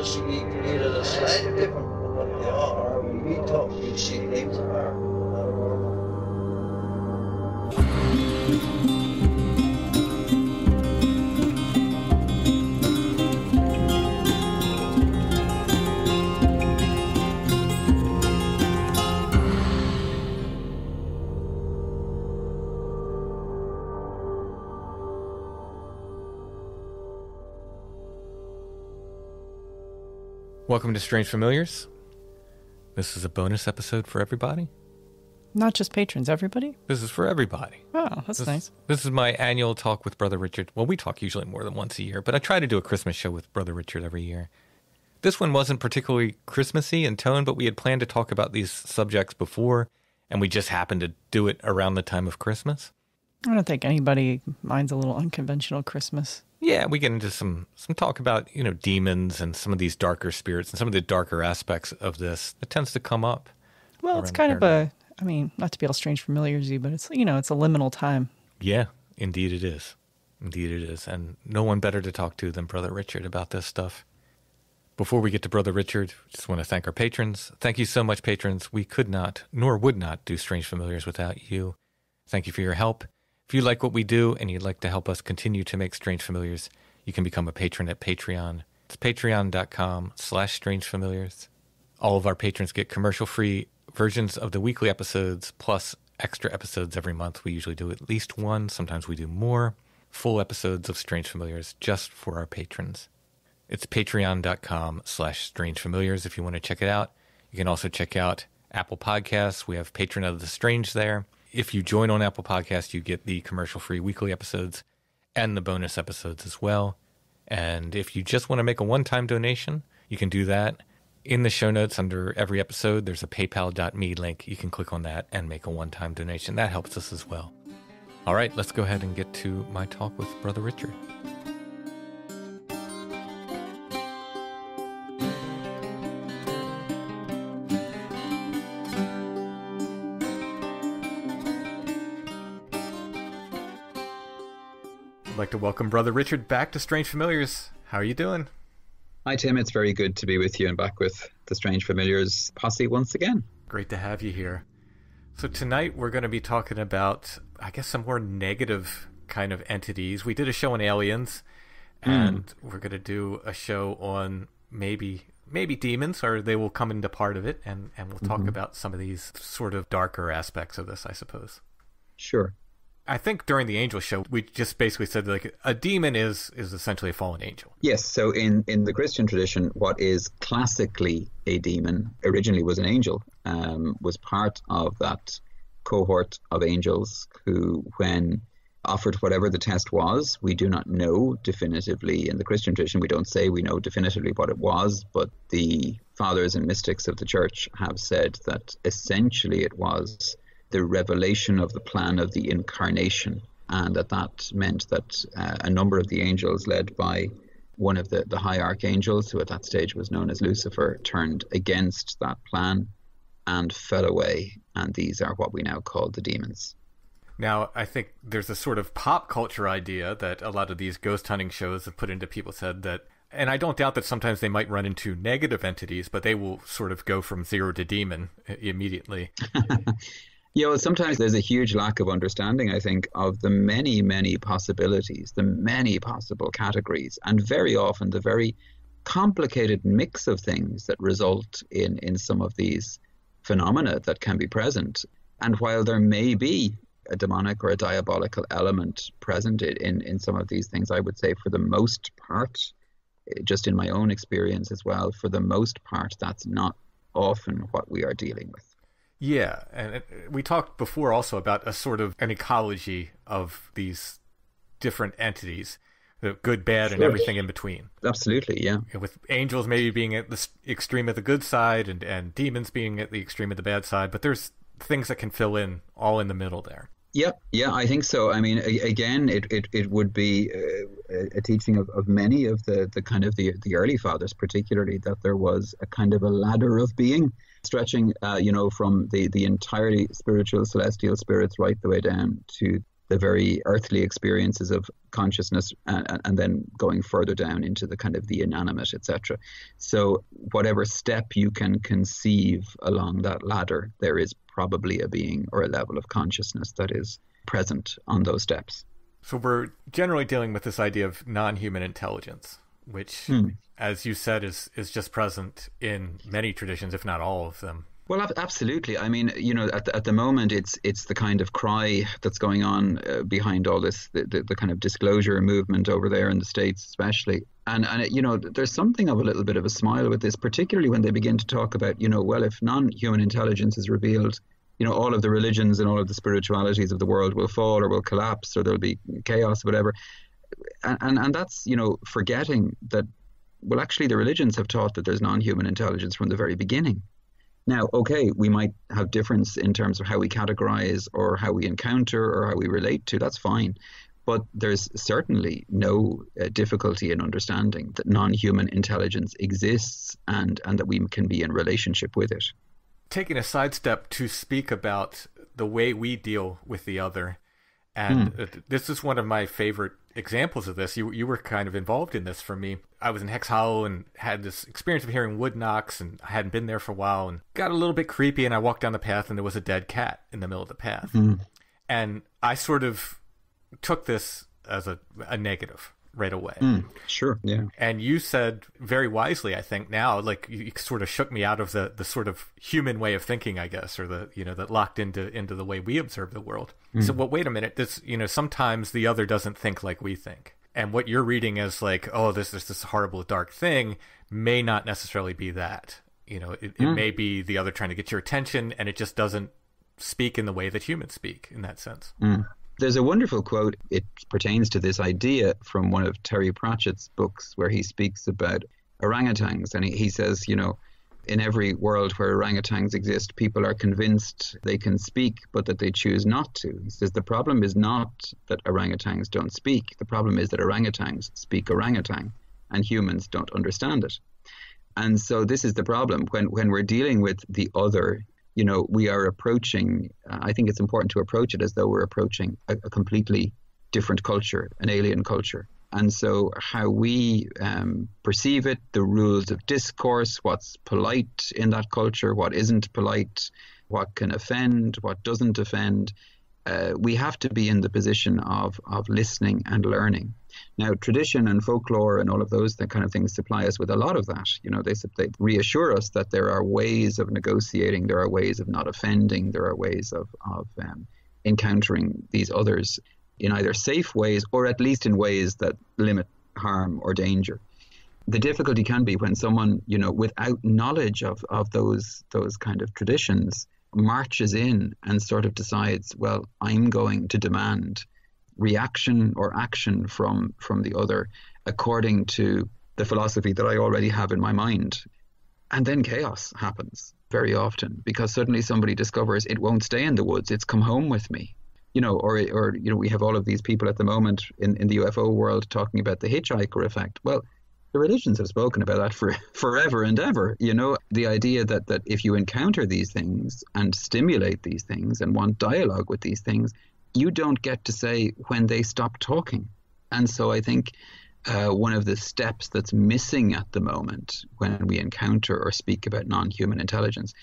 because either they're slightly different from what they are, or we thought we see things are not normal. Welcome to Strange Familiars. This is a bonus episode for everybody. Not just patrons, everybody? This is for everybody. Oh, that's nice. This is my annual talk with Brother Richard. Well, we talk usually more than once a year, but I try to do a Christmas show with Brother Richard every year. This one wasn't particularly Christmassy in tone, but we had planned to talk about these subjects before, and we just happened to do it around the time of Christmas. I don't think anybody minds a little unconventional Christmas. Yeah, we get into some talk about, demons and some of these darker spirits and some of the darker aspects of this. It tends to come up. Well, it's kind of not to be all strange familiars-y, but it's, it's a liminal time. Yeah, indeed it is. Indeed it is. And no one better to talk to than Brother Richard about this stuff. Before we get to Brother Richard, just want to thank our patrons. Thank you so much, patrons. We could not, nor would not, do Strange Familiars without you. Thank you for your help. If you like what we do and you'd like to help us continue to make Strange Familiars, you can become a patron at Patreon. It's patreon.com/strangefamiliars. All of our patrons get commercial-free versions of the weekly episodes, plus extra episodes every month. We usually do at least one. Sometimes we do more. Full episodes of Strange Familiars just for our patrons. It's patreon.com/strangefamiliars if you want to check it out. You can also check out Apple Podcasts. We have Patron of the Strange there. If you join on Apple Podcasts, you get the commercial-free weekly episodes and the bonus episodes as well. And if you just want to make a one-time donation, you can do that. In the show notes under every episode, there's a paypal.me link. You can click on that and make a one-time donation. That helps us as well. All right, let's go ahead and get to my talk with Brother Richard. I'd like to welcome Brother Richard back to Strange Familiars. How are you doing? Hi, Tim. It's very good to be with you and back with the Strange Familiars posse once again. Great to have you here. So tonight we're going to be talking about, I guess, some more negative kind of entities. We did a show on aliens, and we're going to do a show on maybe demons, or they will come into part of it, and we'll talk about some of these sort of darker aspects of this, I suppose. Sure. I think during the angel show, we just basically said like a demon is essentially a fallen angel. Yes. So in the Christian tradition, what is classically a demon originally was an angel, was part of that cohort of angels who, when offered whatever the test was, we do not know definitively. In the Christian tradition, we don't say we know definitively what it was, but the fathers and mystics of the church have said that essentially it was the revelation of the plan of the incarnation, and that meant that a number of the angels, led by one of the high archangels, who at that stage was known as Lucifer, turned against that plan and fell away, and these are what we now call the demons. Now, I think there's a sort of pop culture idea that a lot of these ghost hunting shows have put into people's head that, and I don't doubt that sometimes they might run into negative entities, but they will sort of go from zero to demon immediately. Yeah, well, sometimes there's a huge lack of understanding, I think, of the many, many possibilities, the many possible categories, and very often the very complicated mix of things that result in some of these phenomena that can be present. And while there may be a demonic or a diabolical element present in some of these things, I would say for the most part, just in my own experience as well, for the most part, that's not often what we are dealing with. Yeah, and we talked before also about a sort of an ecology of these different entities, the good, bad, and everything in between. Absolutely, yeah. With angels maybe being at the extreme of the good side and demons being at the extreme of the bad side, but there's things that can fill in all in the middle there. Yeah, I think so. I mean, again, it would be a teaching of many of the kind of the early fathers, particularly, that there was a kind of a ladder of being stretching, from the entirely spiritual celestial spirits right the way down to the very earthly experiences of consciousness, and then going further down into the kind of the inanimate, etc. So whatever step you can conceive along that ladder, there is probably a being or a level of consciousness that is present on those steps. So we're generally dealing with this idea of non-human intelligence, which, as you said, is just present in many traditions, if not all of them. Well, absolutely. I mean, at the moment, it's the kind of cry that's going on behind all this, the kind of disclosure movement over there in the States, especially. And there's something of a little bit of a smile with this, particularly when they begin to talk about, well, if non-human intelligence is revealed, all of the religions and all of the spiritualities of the world will fall or will collapse, or there'll be chaos, whatever. And that's, forgetting that, well, actually the religions have taught that there's non-human intelligence from the very beginning. Now, okay, we might have difference in terms of how we categorize or how we encounter or how we relate to, that's fine. But there's certainly no difficulty in understanding that non-human intelligence exists and that we can be in relationship with it. Taking a sidestep to speak about the way we deal with the other, and this is one of my favorite examples of this. You were kind of involved in this for me. I was in Hex Hollow and had this experience of hearing wood knocks, and I hadn't been there for a while, and got a little bit creepy, and I walked down the path, and there was a dead cat in the middle of the path. And I sort of took this as a negative right away. Sure, yeah. And you said very wisely, I think now, like you sort of shook me out of the sort of human way of thinking, I guess, or that locked into the way we observe the world. So, well, wait a minute, this, sometimes the other doesn't think like we think. And what you're reading as like, oh, this is this horrible, dark thing may not necessarily be that. It may be the other trying to get your attention, and it just doesn't speak in the way that humans speak in that sense. There's a wonderful quote. It pertains to this idea from one of Terry Pratchett's books, where he speaks about orangutans. And he says, in every world where orangutans exist, people are convinced they can speak, but that they choose not to. He says the problem is not that orangutans don't speak. The problem is that orangutans speak orangutan and humans don't understand it. And so this is the problem. When we're dealing with the other, we are approaching, I think it's important to approach it as though we're approaching a completely different culture, an alien culture. And so how we perceive it, the rules of discourse, what's polite in that culture, what isn't polite, what can offend, what doesn't offend, we have to be in the position of listening and learning. Now, tradition and folklore and all of those kind of things supply us with a lot of that. They reassure us that there are ways of negotiating, there are ways of not offending, there are ways of encountering these others in either safe ways or at least in ways that limit harm or danger. The difficulty can be when someone, without knowledge of those kind of traditions, marches in and sort of decides, well, I'm going to demand reaction or action from the other according to the philosophy that I already have in my mind. And then chaos happens very often because suddenly somebody discovers it won't stay in the woods, it's come home with me. Or we have all of these people at the moment in the UFO world talking about the hitchhiker effect. Well, the religions have spoken about that for forever and ever. The idea that if you encounter these things and stimulate these things and want dialogue with these things, you don't get to say when they stop talking. And so I think one of the steps that's missing at the moment when we encounter or speak about non-human intelligence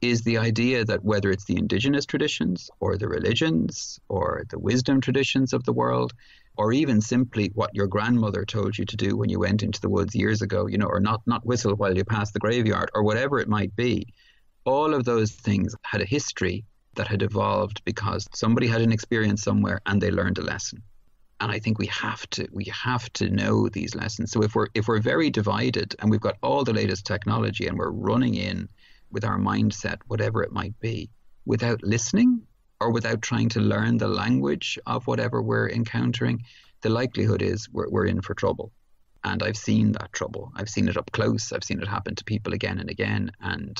is the idea that whether it's the indigenous traditions or the religions or the wisdom traditions of the world, or even simply what your grandmother told you to do when you went into the woods years ago, or not whistle while you pass the graveyard or whatever it might be, all of those things had a history that had evolved because somebody had an experience somewhere and they learned a lesson. And I think we have to know these lessons. So if we're very divided and we've got all the latest technology and we're running in with our mindset, whatever it might be, without listening or without trying to learn the language of whatever we're encountering, the likelihood is we're in for trouble. And I've seen that trouble. I've seen it up close. I've seen it happen to people again and again, and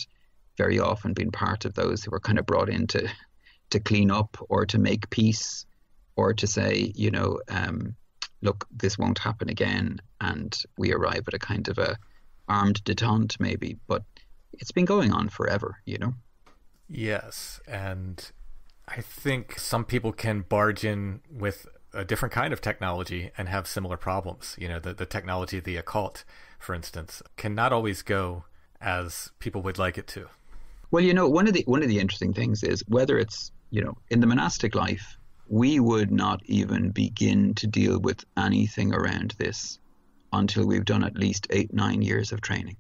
very often been part of those who were kind of brought in to clean up or to make peace or to say, look, this won't happen again. And we arrive at a kind of a armed detente maybe, but it's been going on forever, Yes. And I think some people can barge in with a different kind of technology and have similar problems. You know, the technology of the occult, for instance, cannot always go as people would like it to. Well, you know, one of the interesting things is whether it's, you know, in the monastic life, we would not even begin to deal with anything around this until we've done at least 8-9 years of training.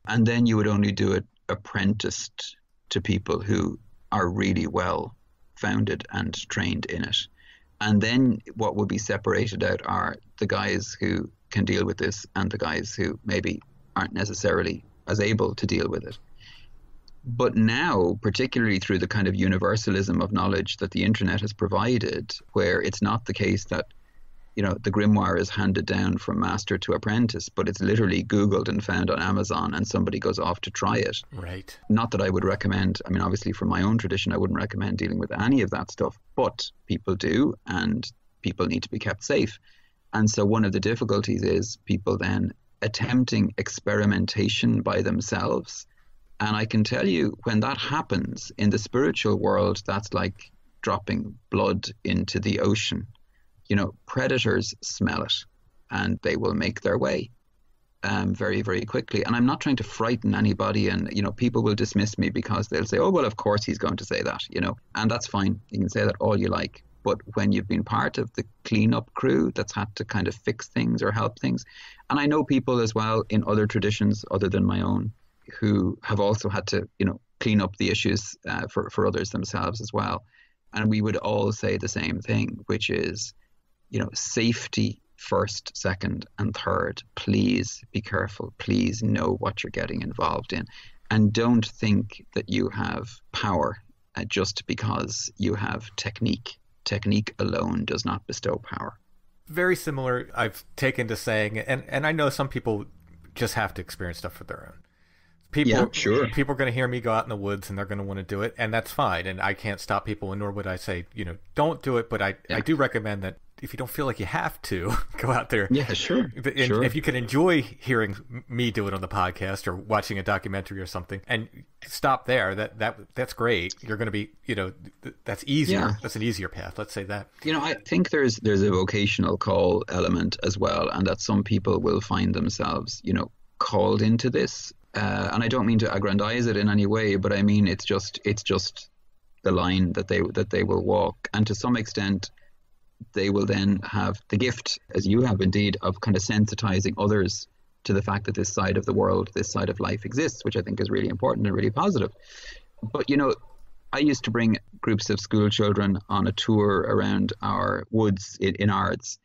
And then you would only do it apprenticed to people who are really well founded and trained in it. And then what would be separated out are the guys who can deal with this and the guys who maybe aren't necessarily as able to deal with it. But now, particularly through the kind of universalism of knowledge that the internet has provided, where it's not the case that, you know, the grimoire is handed down from master to apprentice, but it's literally Googled and found on Amazon and somebody goes off to try it. Right. Not that I would recommend, I mean, obviously from my own tradition, I wouldn't recommend dealing with any of that stuff, but people do, and people need to be kept safe. And so one of the difficulties is people then attempting experimentation by themselves. And I can tell you, when that happens in the spiritual world, that's like dropping blood into the ocean. You know, predators smell it and they will make their way very, very quickly. And I'm not trying to frighten anybody. And, you know, people will dismiss me because they'll say, oh, well, of course he's going to say that, you know, and that's fine. You can say that all you like. But when you've been part of the cleanup crew that's had to kind of fix things or help things, and I know people as well in other traditions other than my own who have also had to, you know, clean up the issues for others themselves as well. And we would all say the same thing, which is, you know, safety first, second, and third. Please be careful. Please know what you're getting involved in. And don't think that you have power just because you have technique. Technique alone does not bestow power. Very similar, I've taken to saying, and I know some people just have to experience stuff for their own. People, yeah, sure. People are going to hear me go out in the woods and they're going to want to do it, and that's fine. And I can't stop people, and nor would I say, you know, don't do it. But I do recommend that if you don't feel like you have to, go out there. Yeah, sure. And sure. If you can enjoy hearing me do it on the podcast or watching a documentary or something, and stop there, that's great. You're going to be, you know, that's easier. Yeah. That's an easier path. Let's say that. You know, I think there's a vocational call element as well, and that some people will find themselves, you know, called into this. And I don't mean to aggrandize it in any way, but I mean it's just the line that they will walk, and to some extent they will then have the gift, as you have indeed, of kind of sensitizing others to the fact that this side of the world, this side of life exists, which I think is really important and really positive. But, you know, I used to bring groups of school children on a tour around our woods in Ards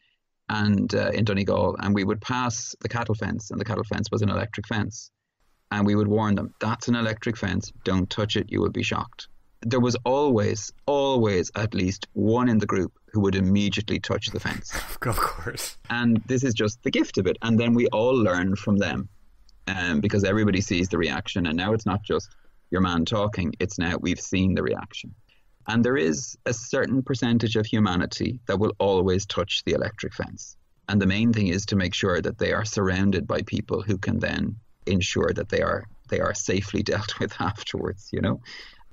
and in Donegal, and we would pass the cattle fence, and the cattle fence was an electric fence. And we would warn them, that's an electric fence, don't touch it, you will be shocked. There was always at least one in the group who would immediately touch the fence. Of course. And this is just the gift of it. And then we all learn from them because everybody sees the reaction. And now it's not just your man talking, it's now we've seen the reaction. And there is a certain percentage of humanity that will always touch the electric fence. And the main thing is to make sure that they are surrounded by people who can then ensure that they are safely dealt with afterwards, you know.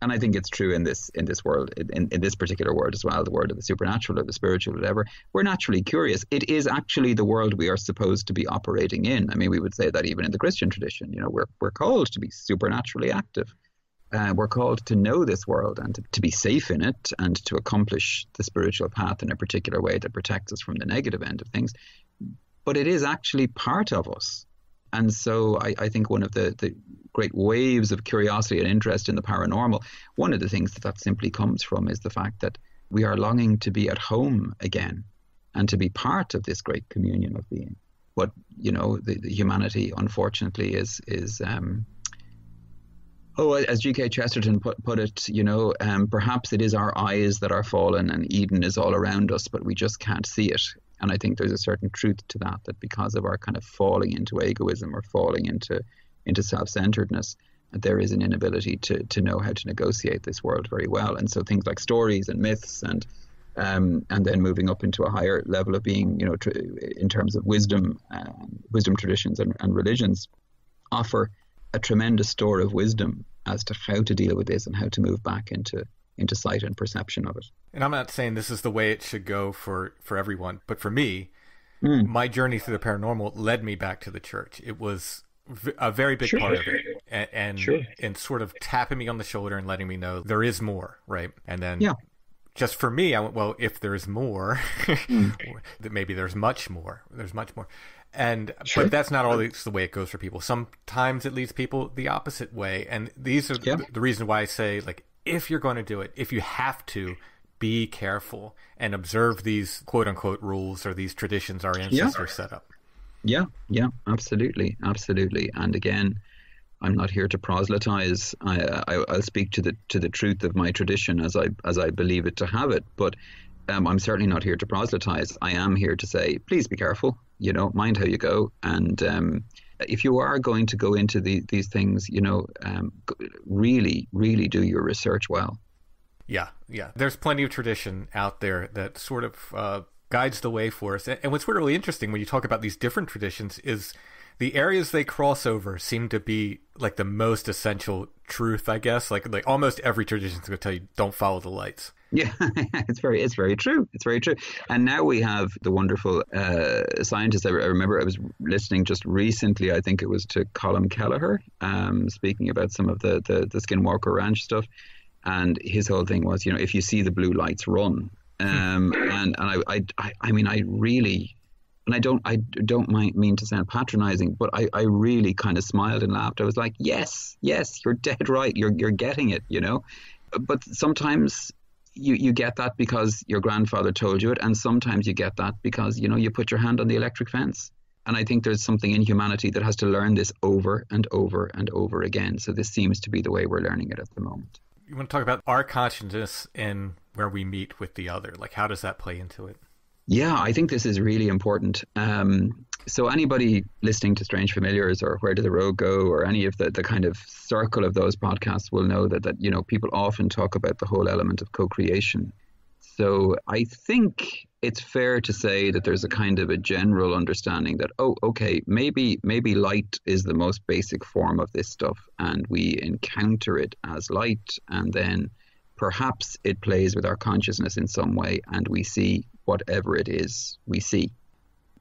And I think it's true in this world, in this particular world as well, the world of the supernatural or the spiritual, whatever. We're naturally curious. It is actually the world we are supposed to be operating in. I mean, we would say that even in the Christian tradition, you know, we're called to be supernaturally active. We're called to know this world and to be safe in it and to accomplish the spiritual path in a particular way that protects us from the negative end of things. But it is actually part of us. And so I think one of the great waves of curiosity and interest in the paranormal, one of the things that simply comes from is the fact that we are longing to be at home again and to be part of this great communion of being. But, you know, the humanity, unfortunately, is as G.K. Chesterton put it, you know, perhaps it is our eyes that are fallen and Eden is all around us, but we just can't see it. And I think there's a certain truth to that because of our kind of falling into egoism or falling into self-centeredness, there is an inability to know how to negotiate this world very well. And so things like stories and myths and then moving up into a higher level of being, you know, in terms of wisdom traditions and religions, offer a tremendous store of wisdom as to how to deal with this and how to move back into sight and perception of it. And I'm not saying this is the way it should go for everyone, but for me, my journey through the paranormal led me back to the church. It was a very big part of it, and sort of tapping me on the shoulder and letting me know there is more, right? And then just for me, I went, well, if there's more, that maybe there's much more. There's much more. And but that's not always the way it goes for people. Sometimes it leads people the opposite way. And these are the reason why I say, like, if you're going to do it, if you have to, be careful and observe these quote unquote rules or these traditions our ancestors set up. Yeah, absolutely. And again, I'm not here to proselytize. I'll speak to the truth of my tradition as I believe it to have it. But I'm certainly not here to proselytize. I am here to say, please be careful. Mind how you go. And if you are going to go into these things, really, really do your research well. Yeah. There's plenty of tradition out there that sort of guides the way for us. And what's really interesting when you talk about these different traditions is the areas they cross over seem to be like the most essential truth, I guess. Like almost every tradition is going to tell you, don't follow the lights. Yeah, it's very true. It's very true. And now we have the wonderful scientists. I remember I was listening just recently, I think it was to Colin Kelleher, speaking about some of the Skinwalker Ranch stuff. And his whole thing was, if you see the blue lights, run. And I mean, I really, and I don't mean to sound patronizing, but I really kind of smiled and laughed. I was like, yes, you're dead right. You're getting it, But sometimes you get that because your grandfather told you it, and sometimes you get that because you put your hand on the electric fence. And I think there's something in humanity that has to learn this over and over and over again. So this seems to be the way we're learning it at the moment. You want to talk about our consciousness and where we meet with the other? Like, how does that play into it? Yeah, I think this is really important. So anybody listening to Strange Familiars or Where Did the Road Go or any of the kind of circle of those podcasts will know that people often talk about the whole element of co-creation. So I think it's fair to say that there's a kind of a general understanding that, maybe light is the most basic form of this stuff, and we encounter it as light, and then perhaps it plays with our consciousness in some way, and we see whatever it is we see.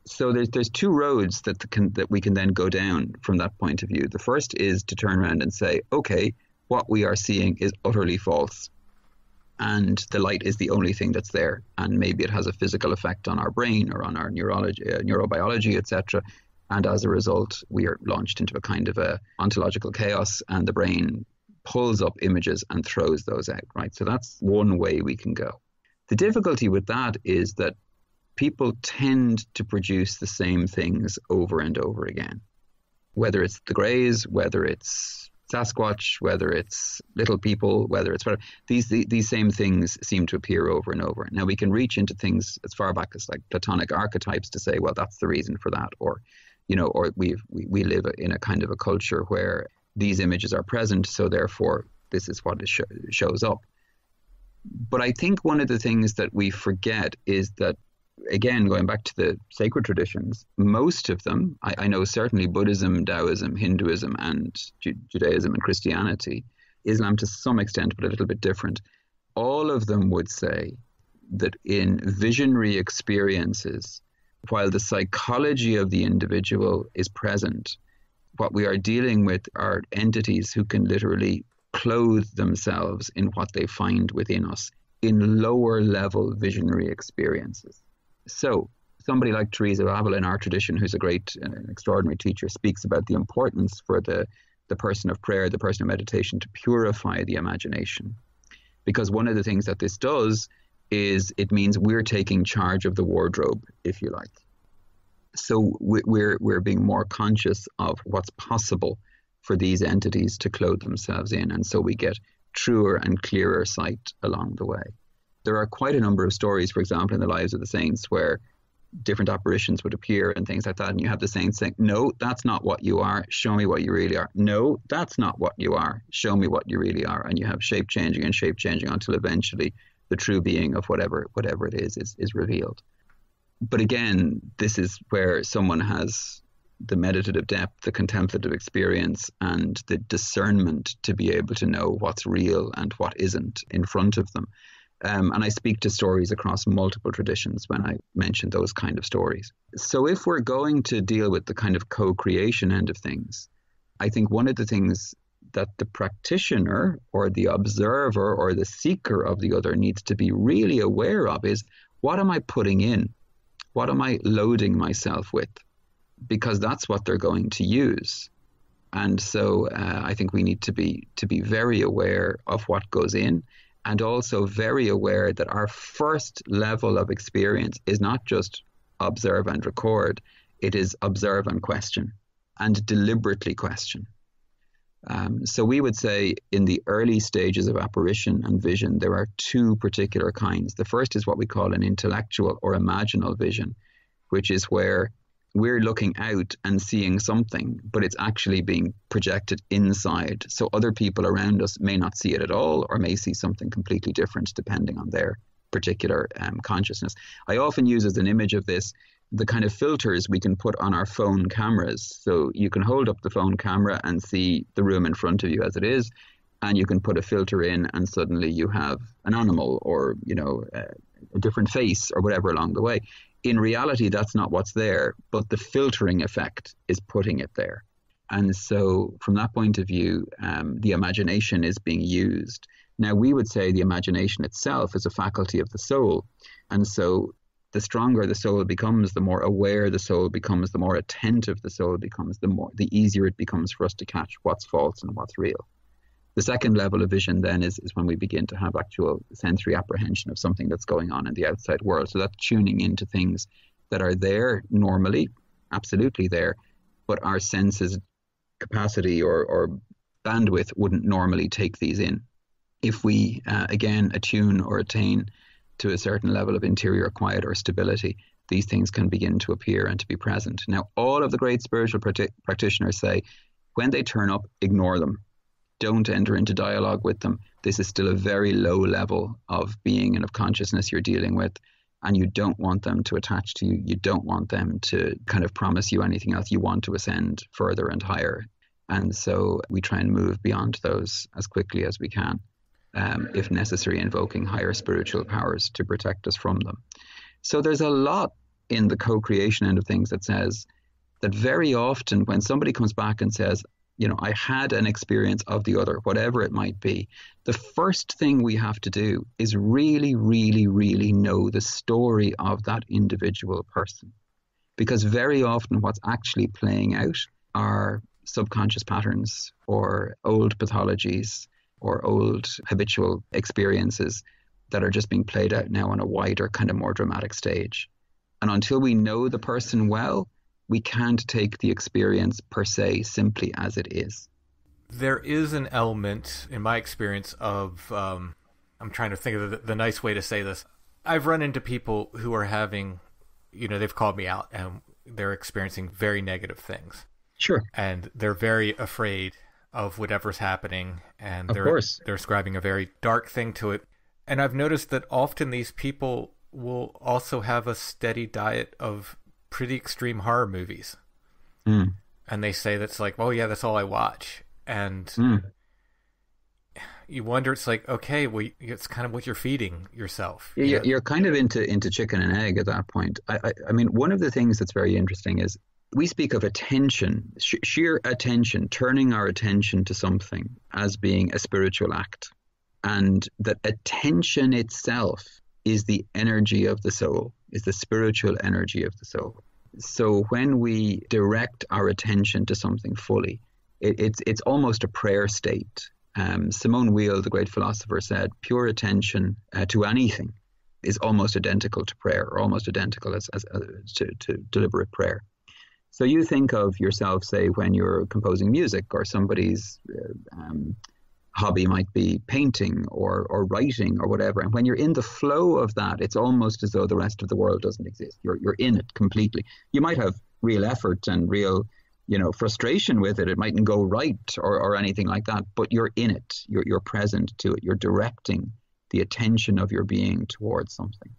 So there's two roads that we can then go down from that point of view. The first is to turn around and say, okay, what we are seeing is utterly false. And the light is the only thing that's there. And maybe it has a physical effect on our brain or on our neurology, neurobiology, etc. And as a result, we are launched into a kind of a ontological chaos, and the brain pulls up images and throws those out, right? So that's one way we can go. The difficulty with that is that people tend to produce the same things over and over again. Whether it's the Greys, whether it's Sasquatch, whether it's little people, whether it's whatever, these same things seem to appear over and over. Now we can reach into things as far back as like Platonic archetypes to say, well, that's the reason for that, or we live in a kind of a culture where these images are present, so therefore this is what it shows up. But I think one of the things that we forget is that, again, going back to the sacred traditions, most of them, I know certainly Buddhism, Taoism, Hinduism, and Judaism and Christianity, Islam to some extent, but a little bit different, all of them would say that in visionary experiences, while the psychology of the individual is present, what we are dealing with are entities who can literally clothe themselves in what they find within us in lower level visionary experiences. So somebody like Teresa of Avila in our tradition, who's a great and extraordinary teacher, speaks about the importance for the person of prayer, the person of meditation, to purify the imagination. Because one of the things that this does is it means we're taking charge of the wardrobe, if you like. So we're being more conscious of what's possible for these entities to clothe themselves in. And so we get truer and clearer sight along the way. There are quite a number of stories, for example, in the lives of the saints where different apparitions would appear and things like that. And you have the saints saying, no, that's not what you are. Show me what you really are. No, that's not what you are. Show me what you really are. And you have shape changing until eventually the true being of whatever it is revealed. But again, this is where someone has the meditative depth, the contemplative experience, and the discernment to be able to know what's real and what isn't in front of them. And I speak to stories across multiple traditions when I mention those kind of stories. So if we're going to deal with the kind of co-creation end of things, I think one of the things that the practitioner or the observer or the seeker of the other needs to be really aware of is, what am I putting in? What am I loading myself with? Because that's what they're going to use. And so I think we need to be very aware of what goes in, and also very aware that our first level of experience is not just observe and record, it is observe and question, and deliberately question. So we would say in the early stages of apparition and vision, there are two particular kinds. The first is what we call an intellectual or imaginal vision, which is where we're looking out and seeing something, but it's actually being projected inside. So other people around us may not see it at all, or may see something completely different depending on their particular consciousness. I often use as an image of this the kind of filters we can put on our phone cameras. So you can hold up the phone camera and see the room in front of you as it is, and you can put a filter in and suddenly you have an animal or, a different face or whatever along the way. In reality, that's not what's there, but the filtering effect is putting it there. And so from that point of view, the imagination is being used. Now, we would say the imagination itself is a faculty of the soul. And so the stronger the soul becomes, the more aware the soul becomes, the more attentive the soul becomes, the easier it becomes for us to catch what's false and what's real. The second level of vision then is when we begin to have actual sensory apprehension of something that's going on in the outside world. So that's tuning into things that are there normally, absolutely there, but our senses capacity or bandwidth wouldn't normally take these in. If we, again, attune or attain to a certain level of interior quiet or stability, these things can begin to appear and to be present. Now, all of the great spiritual practitioners say, when they turn up, ignore them. Don't enter into dialogue with them. This is still a very low level of being and of consciousness you're dealing with, and you don't want them to attach to you. You don't want them to kind of promise you anything else. You want to ascend further and higher. And so we try and move beyond those as quickly as we can, if necessary, invoking higher spiritual powers to protect us from them. So there's a lot in the co-creation end of things that says that very often when somebody comes back and says, I had an experience of the other, whatever it might be, the first thing we have to do is really, really, really know the story of that individual person. Because very often what's actually playing out are subconscious patterns or old pathologies or old habitual experiences that are just being played out now on a wider, kind of more dramatic stage. And until we know the person well, we can't take the experience per se simply as it is. There is an element, in my experience, of, I'm trying to think of the nice way to say this. I've run into people who are having, they've called me out and they're experiencing very negative things. Sure. And they're very afraid of whatever's happening. And they're ascribing a very dark thing to it. And I've noticed that often these people will also have a steady diet of pretty extreme horror movies. And they say that's like, oh yeah, that's all I watch. And you wonder, it's like, okay, well, it's kind of what you're feeding yourself. You're kind of into chicken and egg at that point. I mean, one of the things that's very interesting is we speak of attention, sheer attention, turning our attention to something as being a spiritual act. And that attention itself is the energy of the soul, is the spiritual energy of the soul. So when we direct our attention to something fully, it's almost a prayer state. Simone Weil, the great philosopher, said pure attention to anything is almost identical to prayer, or almost identical to deliberate prayer. So you think of yourself, say, when you're composing music, or somebody's hobby might be painting or writing or whatever. And when you're in the flow of that, it's almost as though the rest of the world doesn't exist. You're in it completely. You might have real effort and real, frustration with it. It mightn't go right or anything like that, but you're in it. You're present to it. You're directing the attention of your being towards something.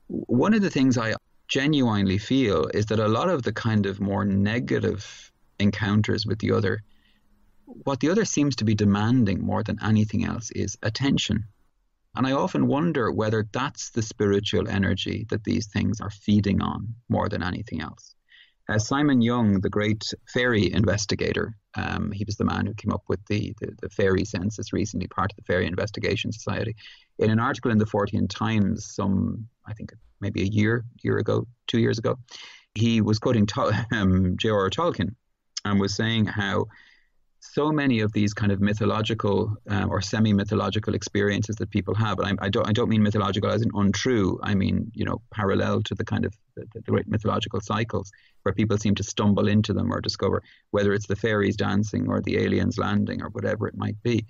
One of the things I genuinely feel is that a lot of the kind of more negative encounters with the other, what the other seems to be demanding more than anything else is attention. And I often wonder whether that's the spiritual energy that these things are feeding on more than anything else. Simon Young, the great fairy investigator, he was the man who came up with the fairy census recently, part of the Fairy Investigation Society. In an article in the Fortean Times, I think maybe a year ago, 2 years ago, he was quoting J.R.R. Tolkien and was saying how so many of these kind of mythological or semi-mythological experiences that people have, and I don't mean mythological as in untrue, I mean, parallel to the kind of the great mythological cycles where people seem to stumble into them or discover, whether it's the fairies dancing or the aliens landing or whatever it might be,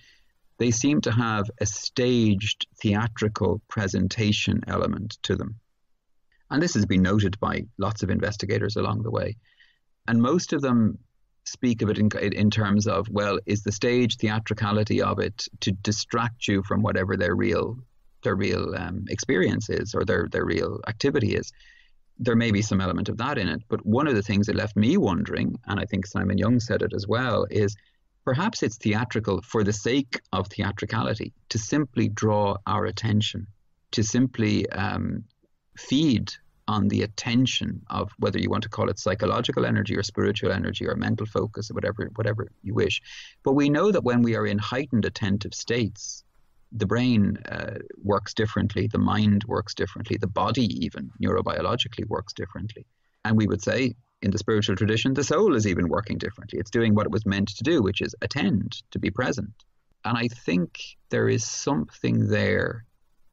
they seem to have a staged theatrical presentation element to them. And this has been noted by lots of investigators along the way. And most of them speak of it in terms of, well, is the stage theatricality of it to distract you from whatever their real experience is or their real activity is. There may be some element of that in it, but one of the things that left me wondering, and I think Simon Young said it as well, is perhaps it's theatrical for the sake of theatricality, to simply draw our attention, to simply feed on the attention of, whether you want to call it psychological energy or spiritual energy or mental focus or whatever you wish. But we know that when we are in heightened attentive states, the brain works differently, the mind works differently, the body even neurobiologically works differently. And we would say, in the spiritual tradition, the soul is even working differently. It's doing what it was meant to do, which is attend, to be present. And I think there is something there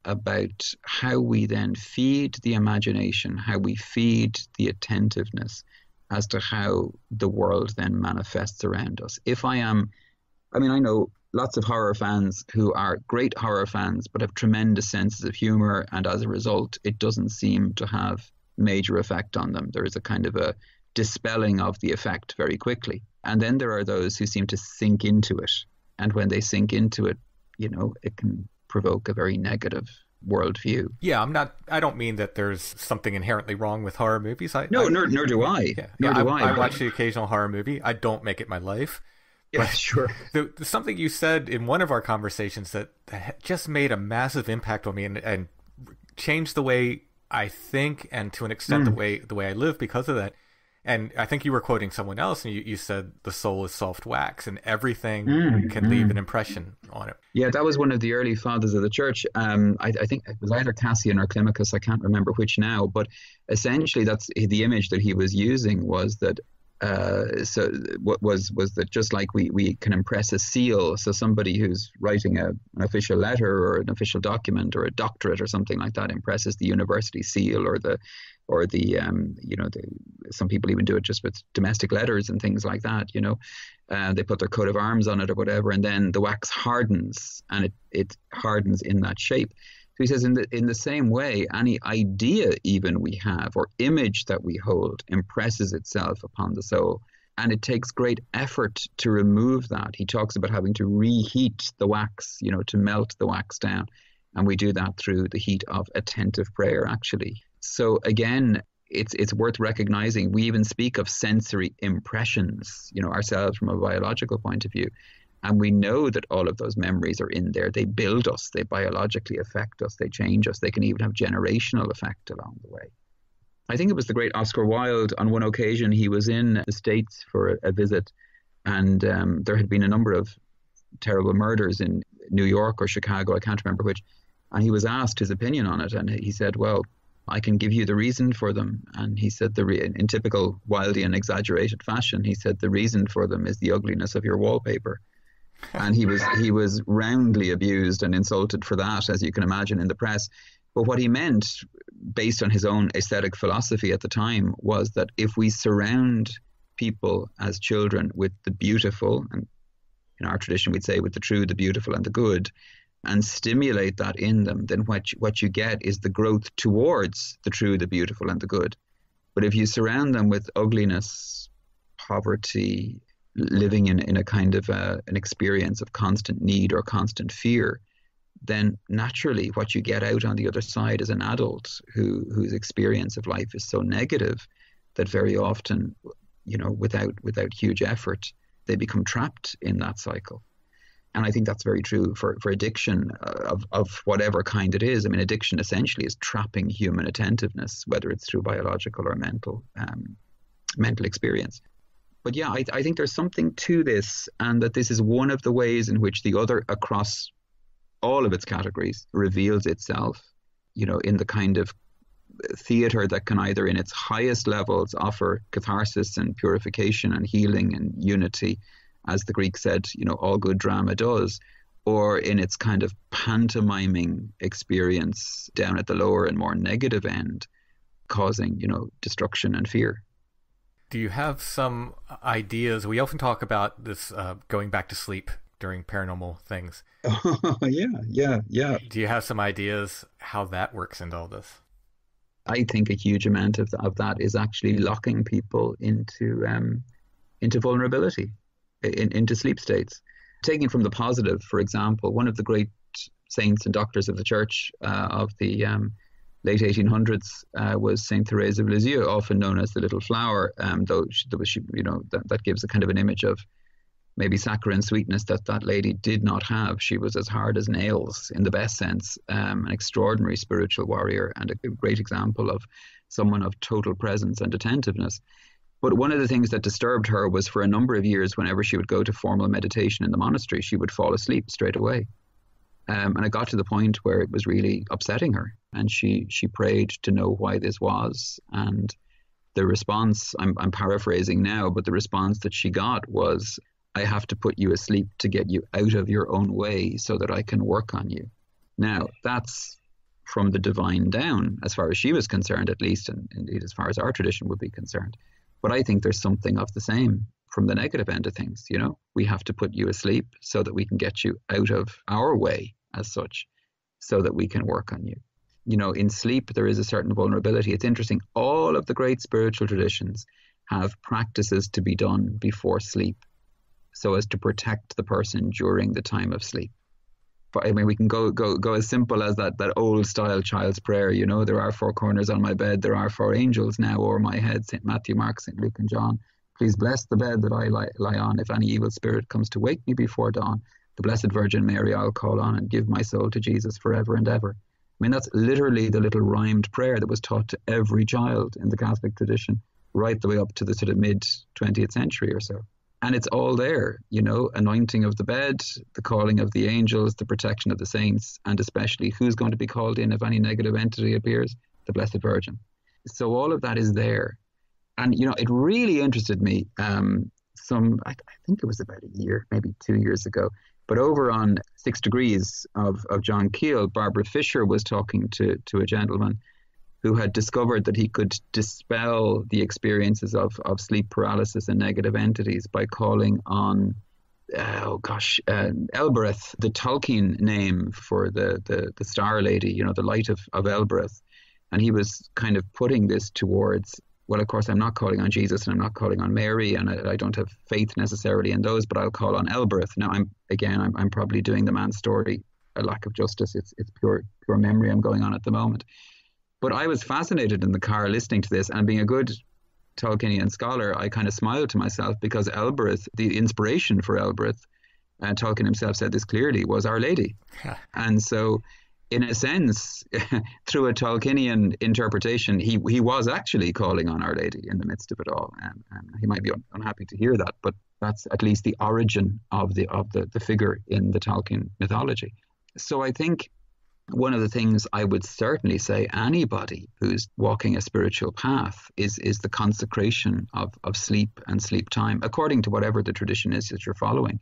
about how we then feed the imagination, how we feed the attentiveness as to how the world then manifests around us. I know lots of horror fans who are great horror fans but have tremendous senses of humor, and as a result, it doesn't seem to have major effect on them. There is a kind of a dispelling of the effect very quickly. And then there are those who seem to sink into it. And when they sink into it, it can provoke a very negative worldview. Yeah, I don't mean that there's something inherently wrong with horror movies. Nor do I. I watch the occasional horror movie. I don't make it my life. Yeah, sure. Something you said in one of our conversations that just made a massive impact on me and changed the way I think, and to an extent the way I live because of that. And I think you were quoting someone else, and you said the soul is soft wax, and everything can leave an impression on it. Yeah, that was one of the early fathers of the church. I think it was either Cassian or Climacus, I can't remember which now, but essentially that's the image that he was using, was that was that just like we can impress a seal, so somebody who's writing an official letter or an official document or a doctorate or something like that impresses the university seal or the some people even do it just with domestic letters and things like that, they put their coat of arms on it or whatever, and then the wax hardens and it hardens in that shape. So he says in the same way, any idea even we have or image that we hold impresses itself upon the soul, and it takes great effort to remove that. He talks about having to reheat the wax, to melt the wax down, and we do that through the heat of attentive prayer, actually. So again, it's worth recognizing. We even speak of sensory impressions, ourselves from a biological point of view. And we know that all of those memories are in there. They build us. They biologically affect us. They change us. They can even have generational effect along the way. I think it was the great Oscar Wilde. On one occasion, he was in the States for a visit, and there had been a number of terrible murders in New York or Chicago. I can't remember which. And he was asked his opinion on it. And he said, well, I can give you the reason for them. And he said, in typical Wildean exaggerated fashion, he said, the reason for them is the ugliness of your wallpaper. And he was roundly abused and insulted for that, as you can imagine, in the press. But what he meant, based on his own aesthetic philosophy at the time, was that if we surround people as children with the beautiful, and in our tradition we'd say with the true, the beautiful and the good, and stimulate that in them, then what you get is the growth towards the true, the beautiful and the good. But if you surround them with ugliness, poverty, living in a kind of an experience of constant need or constant fear, then naturally what you get out on the other side is an adult whose experience of life is so negative that very often, without huge effort, they become trapped in that cycle. And I think that's very true for addiction of whatever kind it is. I mean, addiction essentially is trapping human attentiveness, whether it's through biological or mental experience. But yeah, I think there's something to this, and that this is one of the ways in which the other, across all of its categories, reveals itself, in the kind of theater that can either in its highest levels offer catharsis and purification and healing and unity, as the Greek said, all good drama does, or in its kind of pantomiming experience down at the lower and more negative end, causing, destruction and fear. Do you have some ideas? We often talk about this going back to sleep during paranormal things. Oh, yeah. Do you have some ideas how that works into all this? I think a huge amount of that is actually locking people into vulnerability, into sleep states. Taking from the positive, for example, one of the great saints and doctors of the church of the late 1800s was Saint Therese of Lisieux, often known as the Little Flower, though that gives a kind of an image of maybe saccharine sweetness that lady did not have. She was as hard as nails in the best sense, an extraordinary spiritual warrior and a great example of someone of total presence and attentiveness. But one of the things that disturbed her was, for a number of years, whenever she would go to formal meditation in the monastery, she would fall asleep straight away. And it got to the point where it was really upsetting her. And she prayed to know why this was. And the response, I'm paraphrasing now, but the response that she got was, I have to put you asleep to get you out of your own way so that I can work on you. Now, that's from the divine down, as far as she was concerned, at least, and indeed as far as our tradition would be concerned. But I think there's something of the same from the negative end of things. We have to put you asleep so that we can get you out of our way as such, so that we can work on you. In sleep, there is a certain vulnerability. It's interesting. All of the great spiritual traditions have practices to be done before sleep so as to protect the person during the time of sleep. But I mean, we can go as simple as that old style child's prayer, there are 4 corners on my bed, there are 4 angels now o'er my head, St. Matthew, Mark, St. Luke and John. Please bless the bed that I lie on. If any evil spirit comes to wake me before dawn, the Blessed Virgin Mary I'll call on, and give my soul to Jesus forever and ever. I mean, that's literally the little rhymed prayer that was taught to every child in the Catholic tradition, right the way up to the sort of mid-20th century or so. And it's all there, anointing of the bed, the calling of the angels, the protection of the saints, and especially who's going to be called in if any negative entity appears? The Blessed Virgin. So all of that is there. And, it really interested me I think it was about a year, maybe 2 years ago, but over on 6 Degrees of John Keel, Barbara Fisher was talking to a gentleman who had discovered that he could dispel the experiences of sleep paralysis and negative entities by calling on, Elbereth, the Tolkien name for the Star Lady, the light of Elbereth. And he was kind of putting this towards, well, of course, I'm not calling on Jesus and I'm not calling on Mary, and I don't have faith necessarily in those, but I'll call on Elbereth. Now, I'm probably doing the man's story a lack of justice. It's pure memory I'm going on at the moment. But I was fascinated in the car listening to this, and being a good Tolkienian scholar, I kind of smiled to myself, because Elbereth, the inspiration for Elbereth, and Tolkien himself said this clearly, was Our Lady. And so, in a sense, through a Tolkienian interpretation, he was actually calling on Our Lady in the midst of it all. And he might be unhappy to hear that, but that's at least the origin of the figure in the Tolkien mythology. So I think one of the things I would certainly say anybody who's walking a spiritual path is the consecration of sleep and sleep time, according to whatever the tradition is that you're following.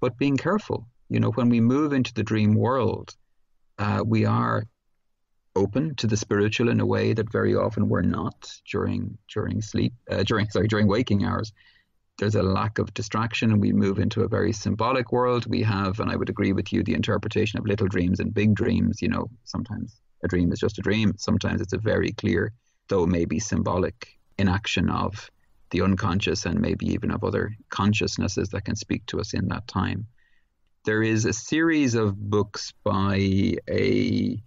But being careful, when we move into the dream world, we are open to the spiritual in a way that very often we're not during waking hours. There's a lack of distraction, and we move into a very symbolic world. We have, and I would agree with you, the interpretation of little dreams and big dreams. Sometimes a dream is just a dream. Sometimes it's a very clear, though maybe symbolic, inaction of the unconscious and maybe even of other consciousnesses that can speak to us in that time. There is a series of books by a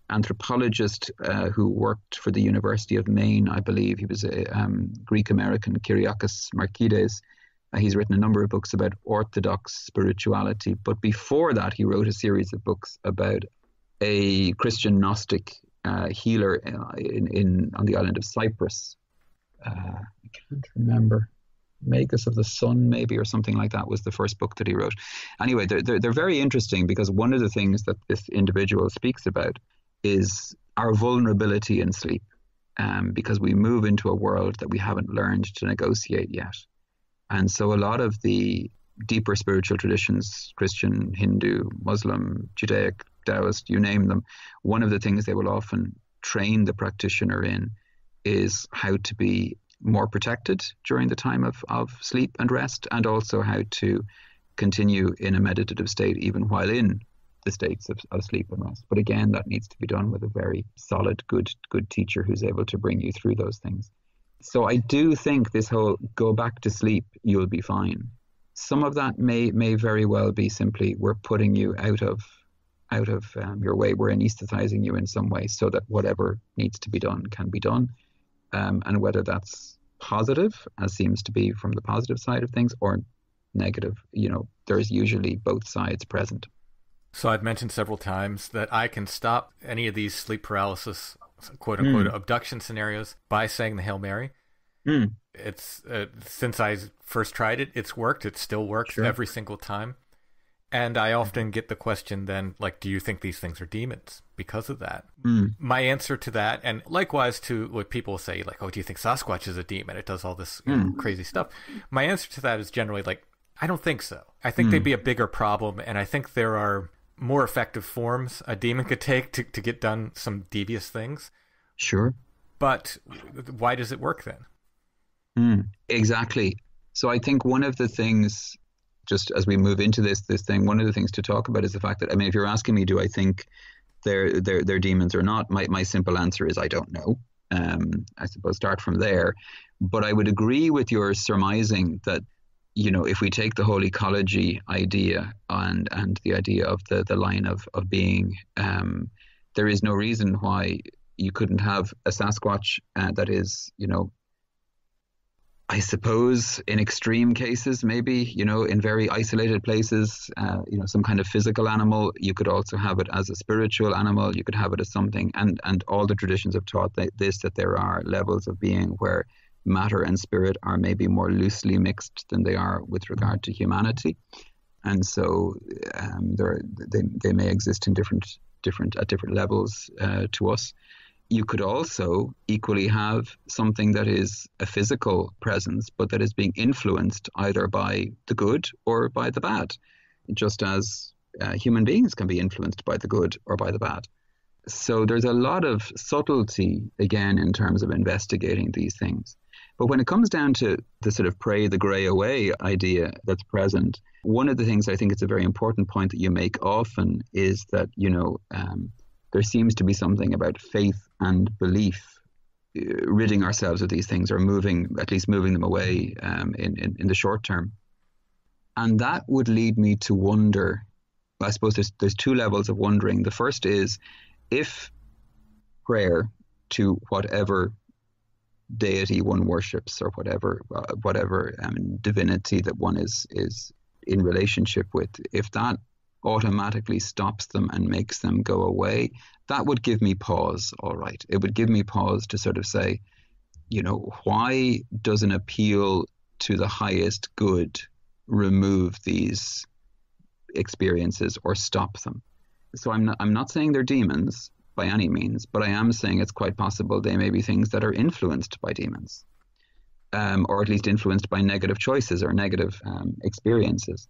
anthropologist who worked for the University of Maine, I believe. He was a Greek-American, Kyriakos Markides. He's written a number of books about Orthodox spirituality. But before that, he wrote a series of books about a Christian Gnostic healer on the island of Cyprus. I can't remember. Magus of the Sun, maybe, or something like that was the first book that he wrote. Anyway, they're very interesting because one of the things that this individual speaks about is our vulnerability in sleep, because we move into a world that we haven't learned to negotiate yet. And so a lot of the deeper spiritual traditions, Christian, Hindu, Muslim, Judaic, Taoist, you name them, one of the things they will often train the practitioner in is how to be more protected during the time of sleep and rest, and also how to continue in a meditative state even while in the states of sleep and rest. But again, that needs to be done with a very solid, good teacher who's able to bring you through those things. So I do think this whole go back to sleep, you'll be fine. Some of that may very well be simply we're putting you out of your way. We're anesthetizing you in some way so that whatever needs to be done can be done. And whether that's positive, as seems to be from the positive side of things, or negative, there's usually both sides present. So I've mentioned several times that I can stop any of these sleep paralysis, quote unquote, abduction scenarios by saying the Hail Mary. It's since I first tried it, it's worked. It still works every single time. And I often get the question then, like, do you think these things are demons because of that? My answer to that, and likewise to what people say, like, oh, do you think Sasquatch is a demon? It does all this crazy stuff. My answer to that is generally like, I don't think so. I think they'd be a bigger problem, and I think there are more effective forms a demon could take to get done some devious things. Sure. But why does it work then? Exactly. So I think one of the things, just as we move into this thing, one of the things to talk about is the fact that, I mean, if you're asking me, do I think they're demons or not, my simple answer is I don't know. I suppose start from there. But I would agree with your surmising that, if we take the whole ecology idea and the idea of the line of being, there is no reason why you couldn't have a Sasquatch that is, I suppose in extreme cases, maybe, in very isolated places, some kind of physical animal. You could also have it as a spiritual animal. You could have it as something. And all the traditions have taught that there are levels of being where matter and spirit are maybe more loosely mixed than they are with regard to humanity. And so they may exist in different levels to us. You could also equally have something that is a physical presence, but that is being influenced either by the good or by the bad, just as human beings can be influenced by the good or by the bad. So there's a lot of subtlety, again, in terms of investigating these things. But when it comes down to the sort of pray the grey away idea that's present, one of the things I think it's a very important point that you make often is that, there seems to be something about faith and belief ridding ourselves of these things, or at least moving them away in the short term. And that would lead me to wonder, I suppose there's two levels of wondering. The first is, if prayer to whatever deity one worships, or whatever divinity that one is in relationship with, if that automatically stops them and makes them go away, that would give me pause. All right, it would give me pause to sort of say, why does an appeal to the highest good remove these experiences or stop them? So I'm not saying they're demons by any means, but I am saying it's quite possible they may be things that are influenced by demons, or at least influenced by negative choices or negative experiences.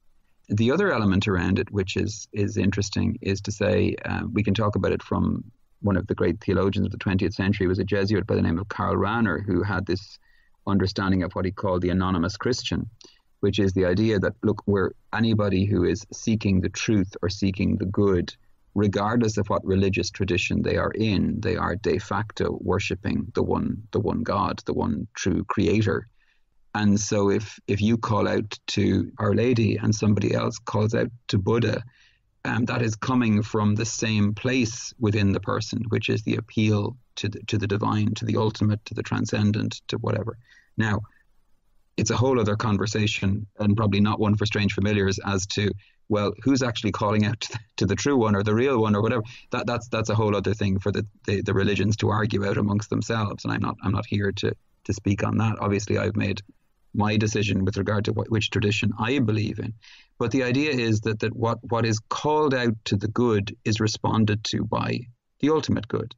The other element around it, which is interesting, is to say, we can talk about it from one of the great theologians of the 20th century, was a Jesuit by the name of Karl Rahner, who had this understanding of what he called the anonymous Christian, which is the idea that, look, where anybody who is seeking the truth or seeking the good, regardless of what religious tradition they are in, they are de facto worshipping the one God, the one true creator. And so if you call out to Our Lady and somebody else calls out to Buddha, that is coming from the same place within the person, which is the appeal to the divine, to the ultimate, to the transcendent, to whatever. Now, it's a whole other conversation, and probably not one for strange familiars, as to, well, who's actually calling out to the true one or the real one or whatever. That's a whole other thing for the religions to argue out amongst themselves, and I'm not here to speak on that. Obviously, I've made my decision with regard to which tradition I believe in. But the idea is that what is called out to the good is responded to by the ultimate good.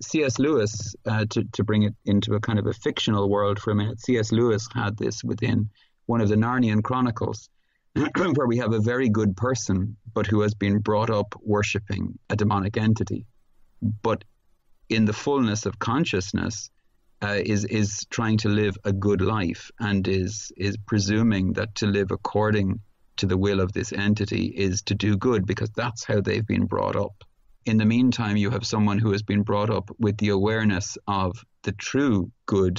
C.S. Lewis, to bring it into a kind of a fictional world for a minute, C.S. Lewis had this within one of the Narnian Chronicles, where we have a very good person, but who has been brought up worshipping a demonic entity. But in the fullness of consciousness, is trying to live a good life, and is presuming that to live according to the will of this entity is to do good, because that's how they've been brought up. In the meantime, you have someone who has been brought up with the awareness of the true good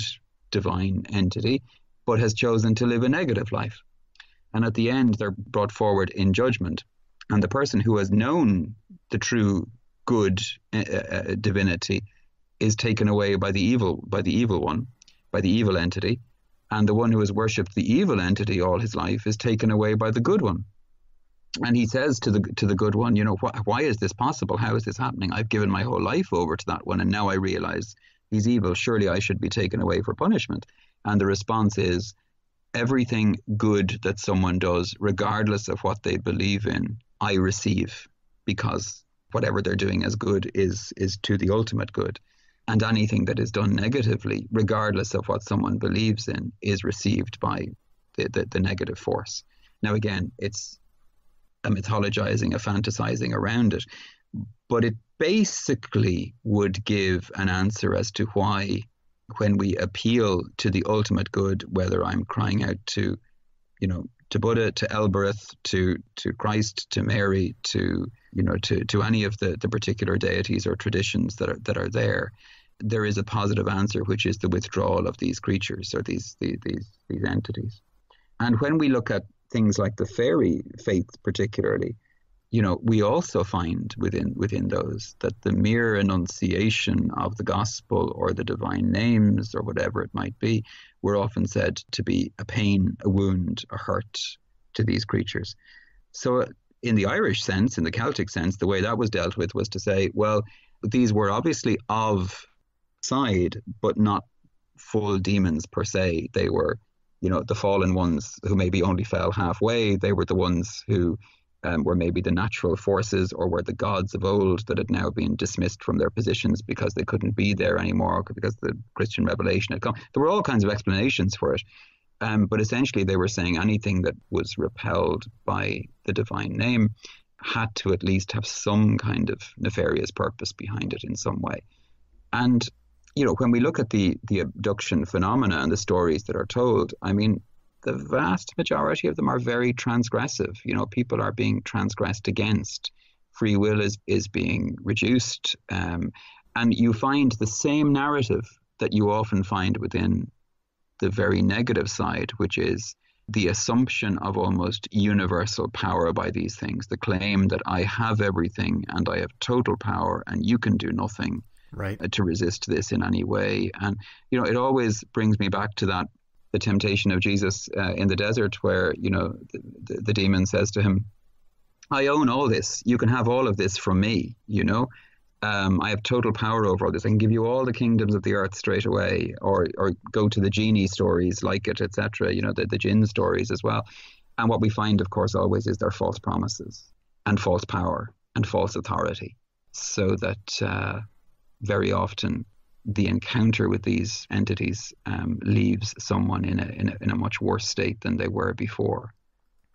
divine entity, but has chosen to live a negative life. And at the end, they're brought forward in judgment. And the person who has known the true good divinity is taken away by the evil one, by the evil entity. And the one who has worshipped the evil entity all his life is taken away by the good one. And he says to the good one, why is this possible? How is this happening? I've given my whole life over to that one, and now I realize he's evil. Surely I should be taken away for punishment. And the response is, everything good that someone does, regardless of what they believe in, I receive, because whatever they're doing as good is to the ultimate good. And anything that is done negatively, regardless of what someone believes in, is received by the negative force. Now, again, it's a mythologizing, a fantasizing around it, but it basically would give an answer as to why, when we appeal to the ultimate good, whether I'm crying out to Buddha, to Elbereth, to Christ, to Mary, to any of the particular deities or traditions that are there is a positive answer, which is the withdrawal of these creatures or these entities. And when we look at things like the fairy faith particularly, we also find within those that the mere enunciation of the gospel or the divine names or whatever it might be were often said to be a pain, a wound, a hurt to these creatures. So in the Irish sense, in the Celtic sense, the way that was dealt with was to say, well, these were obviously of side, but not full demons per se. They were, the fallen ones who maybe only fell halfway. They were the ones who were maybe the natural forces, or were the gods of old that had now been dismissed from their positions because they couldn't be there anymore, because the Christian revelation had come. There were all kinds of explanations for it. But essentially they were saying anything that was repelled by the divine name had to at least have some kind of nefarious purpose behind it in some way. And, when we look at the abduction phenomena and the stories that are told, I mean, the vast majority of them are very transgressive. People are being transgressed against. Free will is being reduced. And you find the same narrative that you often find within the very negative side, which is the assumption of almost universal power by these things, the claim that I have everything and I have total power and you can do nothing to resist this in any way. And, it always brings me back to the temptation of Jesus in the desert, where, the demon says to him, I own all this. You can have all of this from me, I have total power over all this. I can give you all the kingdoms of the earth straight away, or go to the genie stories like it, etc., the jinn stories as well. And what we find, of course, always is their false promises and false power and false authority. So that very often the encounter with these entities leaves someone in a much worse state than they were before.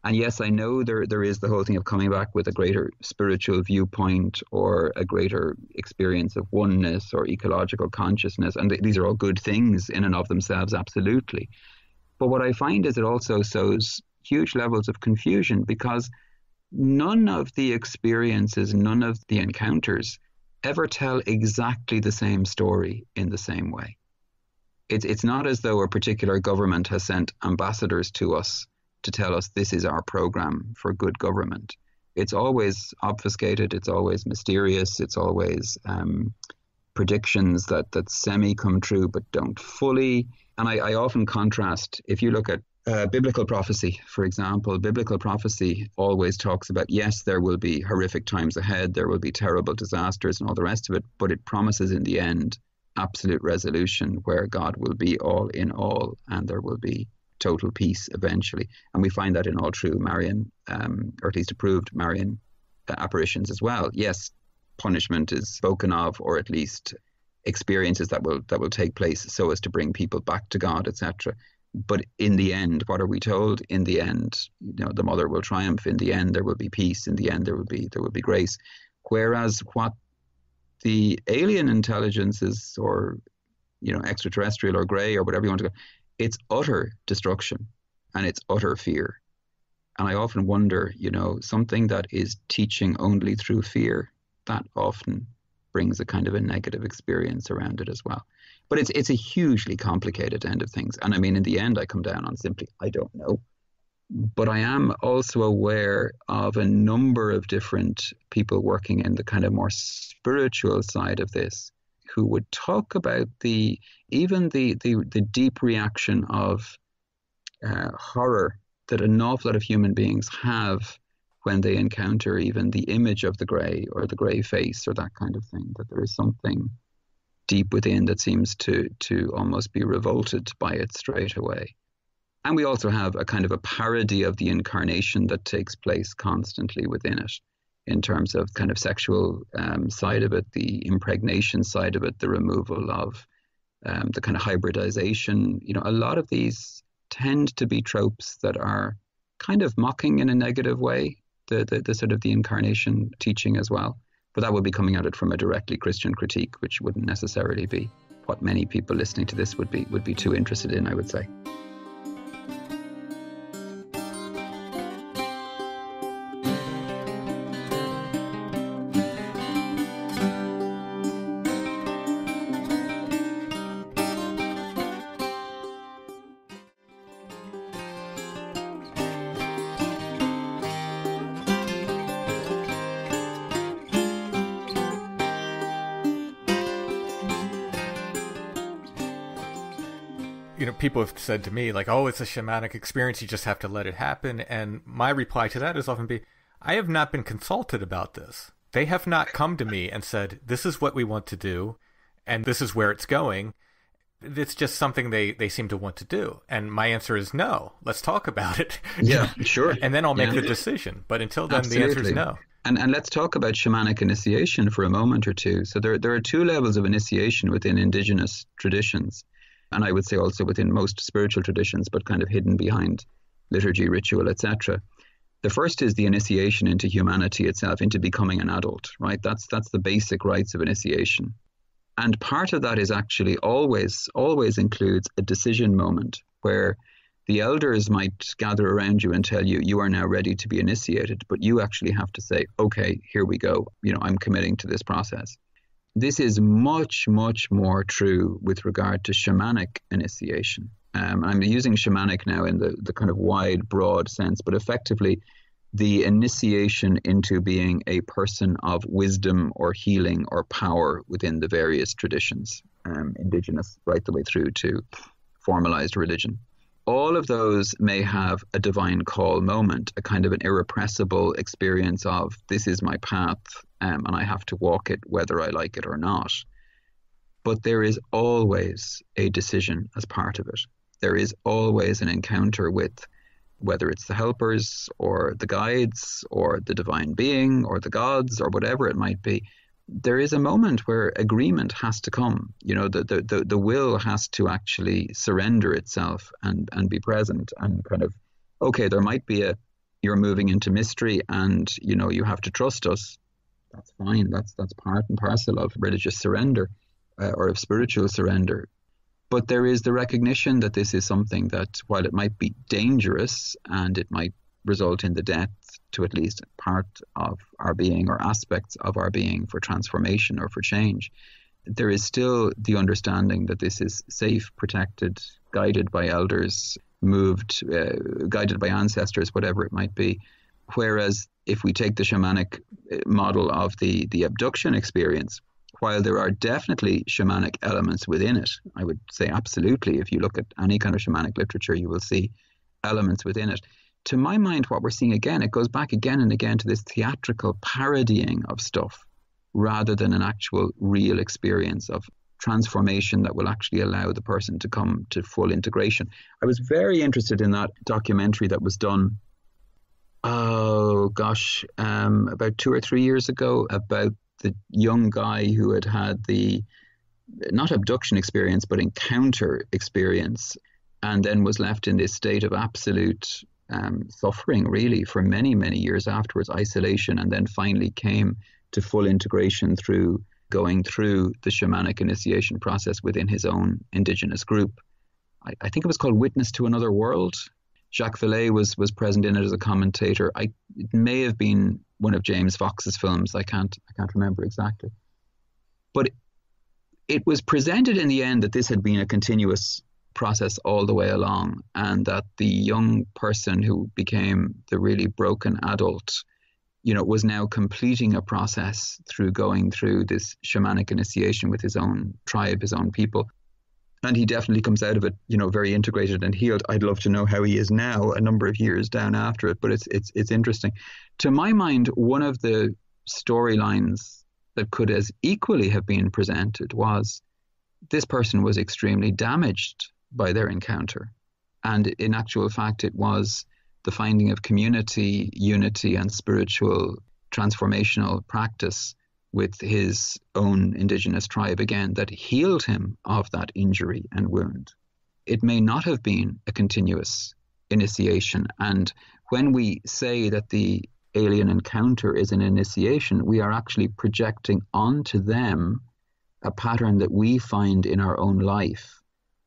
And yes, I know there is the whole thing of coming back with a greater spiritual viewpoint or a greater experience of oneness or ecological consciousness. And these are all good things in and of themselves, absolutely. But what I find is it also sows huge levels of confusion, because none of the experiences, none of the encounters ever tell exactly the same story in the same way. It's not as though a particular government has sent ambassadors to us to tell us this is our program for good government. It's always obfuscated, it's always mysterious, it's always predictions that semi come true but don't fully. And I often contrast, if you look at biblical prophecy, for example, biblical prophecy always talks about, yes, there will be horrific times ahead, there will be terrible disasters and all the rest of it, but it promises in the end absolute resolution where God will be all in all and there will be total peace eventually. And we find that in all true Marian, or at least approved Marian apparitions as well. Yes, punishment is spoken of, or at least experiences that will take place so as to bring people back to God, etc. But in the end, what are we told? In the end, the mother will triumph. In the end, there will be peace. In the end, there will be grace. Whereas what the alien intelligences, or extraterrestrial or grey or whatever you want to go, it's utter destruction and it's utter fear. And I often wonder, something that is teaching only through fear, that often brings a kind of a negative experience around it as well. But it's a hugely complicated end of things. And I mean, in the end, I come down on simply, I don't know. But I am also aware of a number of different people working in the kind of more spiritual side of this who would talk about the deep reaction of horror that an awful lot of human beings have when they encounter even the image of the grey or the grey face or that kind of thing, that there is something deep within that seems to almost be revolted by it straight away. And we also have a kind of a parody of the incarnation that takes place constantly within it, in terms of kind of sexual side of it, the impregnation side of it, the removal of the kind of hybridization. A lot of these tend to be tropes that are kind of mocking in a negative way, the sort of the incarnation teaching as well. But that would be coming at it from a directly Christian critique, which wouldn't necessarily be what many people listening to this would be too interested in, I would say. People have said to me, like, oh, it's a shamanic experience, you just have to let it happen. And my reply to that is often I have not been consulted about this. They have not come to me and said, this is what we want to do, and this is where it's going. It's just something they seem to want to do. And my answer is no. Let's talk about it. Yeah, sure. And then I'll make the decision. But until then, Absolutely. The answer is no. And let's talk about shamanic initiation for a moment or two. So there are two levels of initiation within indigenous traditions. And I would say also within most spiritual traditions, but kind of hidden behind liturgy, ritual, etc. The first is the initiation into humanity itself, into becoming an adult, right? That's the basic rites of initiation. And part of that is actually always includes a decision moment where the elders might gather around you and tell you, you are now ready to be initiated, but you actually have to say, okay, here we go. I'm committing to this process. This is much, much more true with regard to shamanic initiation. I'm using shamanic now in the kind of wide, broad sense, but effectively the initiation into being a person of wisdom or healing or power within the various traditions, indigenous right the way through to formalized religion. All of those may have a divine call moment, a kind of an irrepressible experience of this is my path and I have to walk it whether I like it or not. But there is always a decision as part of it. There is always an encounter with whether it's the helpers or the guides or the divine being or the gods or whatever it might be. There is a moment where agreement has to come. The will has to actually surrender itself and be present and kind of, okay, there might be you're moving into mystery and, you have to trust us. That's fine. That's part and parcel of religious surrender or of spiritual surrender. But there is the recognition that this is something that, while it might be dangerous and it might result in the death to at least part of our being or aspects of our being for transformation or for change, there is still the understanding that this is safe, protected, guided by elders, guided by ancestors, whatever it might be. Whereas if we take the shamanic model of the abduction experience, while there are definitely shamanic elements within it, I would say absolutely, if you look at any kind of shamanic literature, you will see elements within it. To my mind, what we're seeing again, it goes back again and again to this theatrical parodying of stuff rather than an actual real experience of transformation that will actually allow the person to come to full integration. I was very interested in that documentary that was done, about 2 or 3 years ago, about the young guy who had the, not abduction experience, but encounter experience, and then was left in this state of absolute suffering, really, for many, many years afterwards, isolation, and then finally came to full integration through going through the shamanic initiation process within his own indigenous group. I think it was called Witness to Another World. Jacques Vallée was present in it as a commentator. It may have been one of James Fox's films. I can't remember exactly. But it was presented in the end that this had been a continuous process all the way along, and that the young person who became the really broken adult, was now completing a process through going through this shamanic initiation with his own tribe, his own people. And he definitely comes out of it, very integrated and healed. I'd love to know how he is now, a number of years down after it, but it's interesting. To my mind, one of the storylines that could as equally have been presented was this person was extremely damaged by their encounter. And in actual fact, it was the finding of community, unity, and spiritual transformational practice with his own indigenous tribe again that healed him of that injury and wound. It may not have been a continuous initiation. And when we say that the alien encounter is an initiation, we are actually projecting onto them a pattern that we find in our own life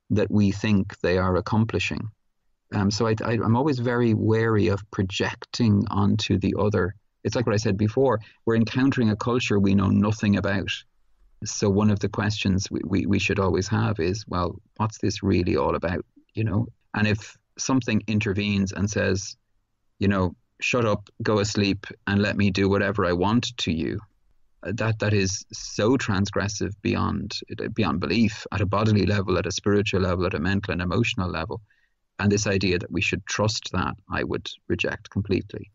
that we think they are accomplishing. So I'm always very wary of projecting onto the other. It's like what I said before, we're encountering a culture we know nothing about. So one of the questions we should always have is, well, what's this really all about, And if something intervenes and says, shut up, go asleep, and let me do whatever I want to you, that is so transgressive beyond belief, at a bodily level, at a spiritual level, at a mental and emotional level. And this idea that we should trust that, I would reject completely.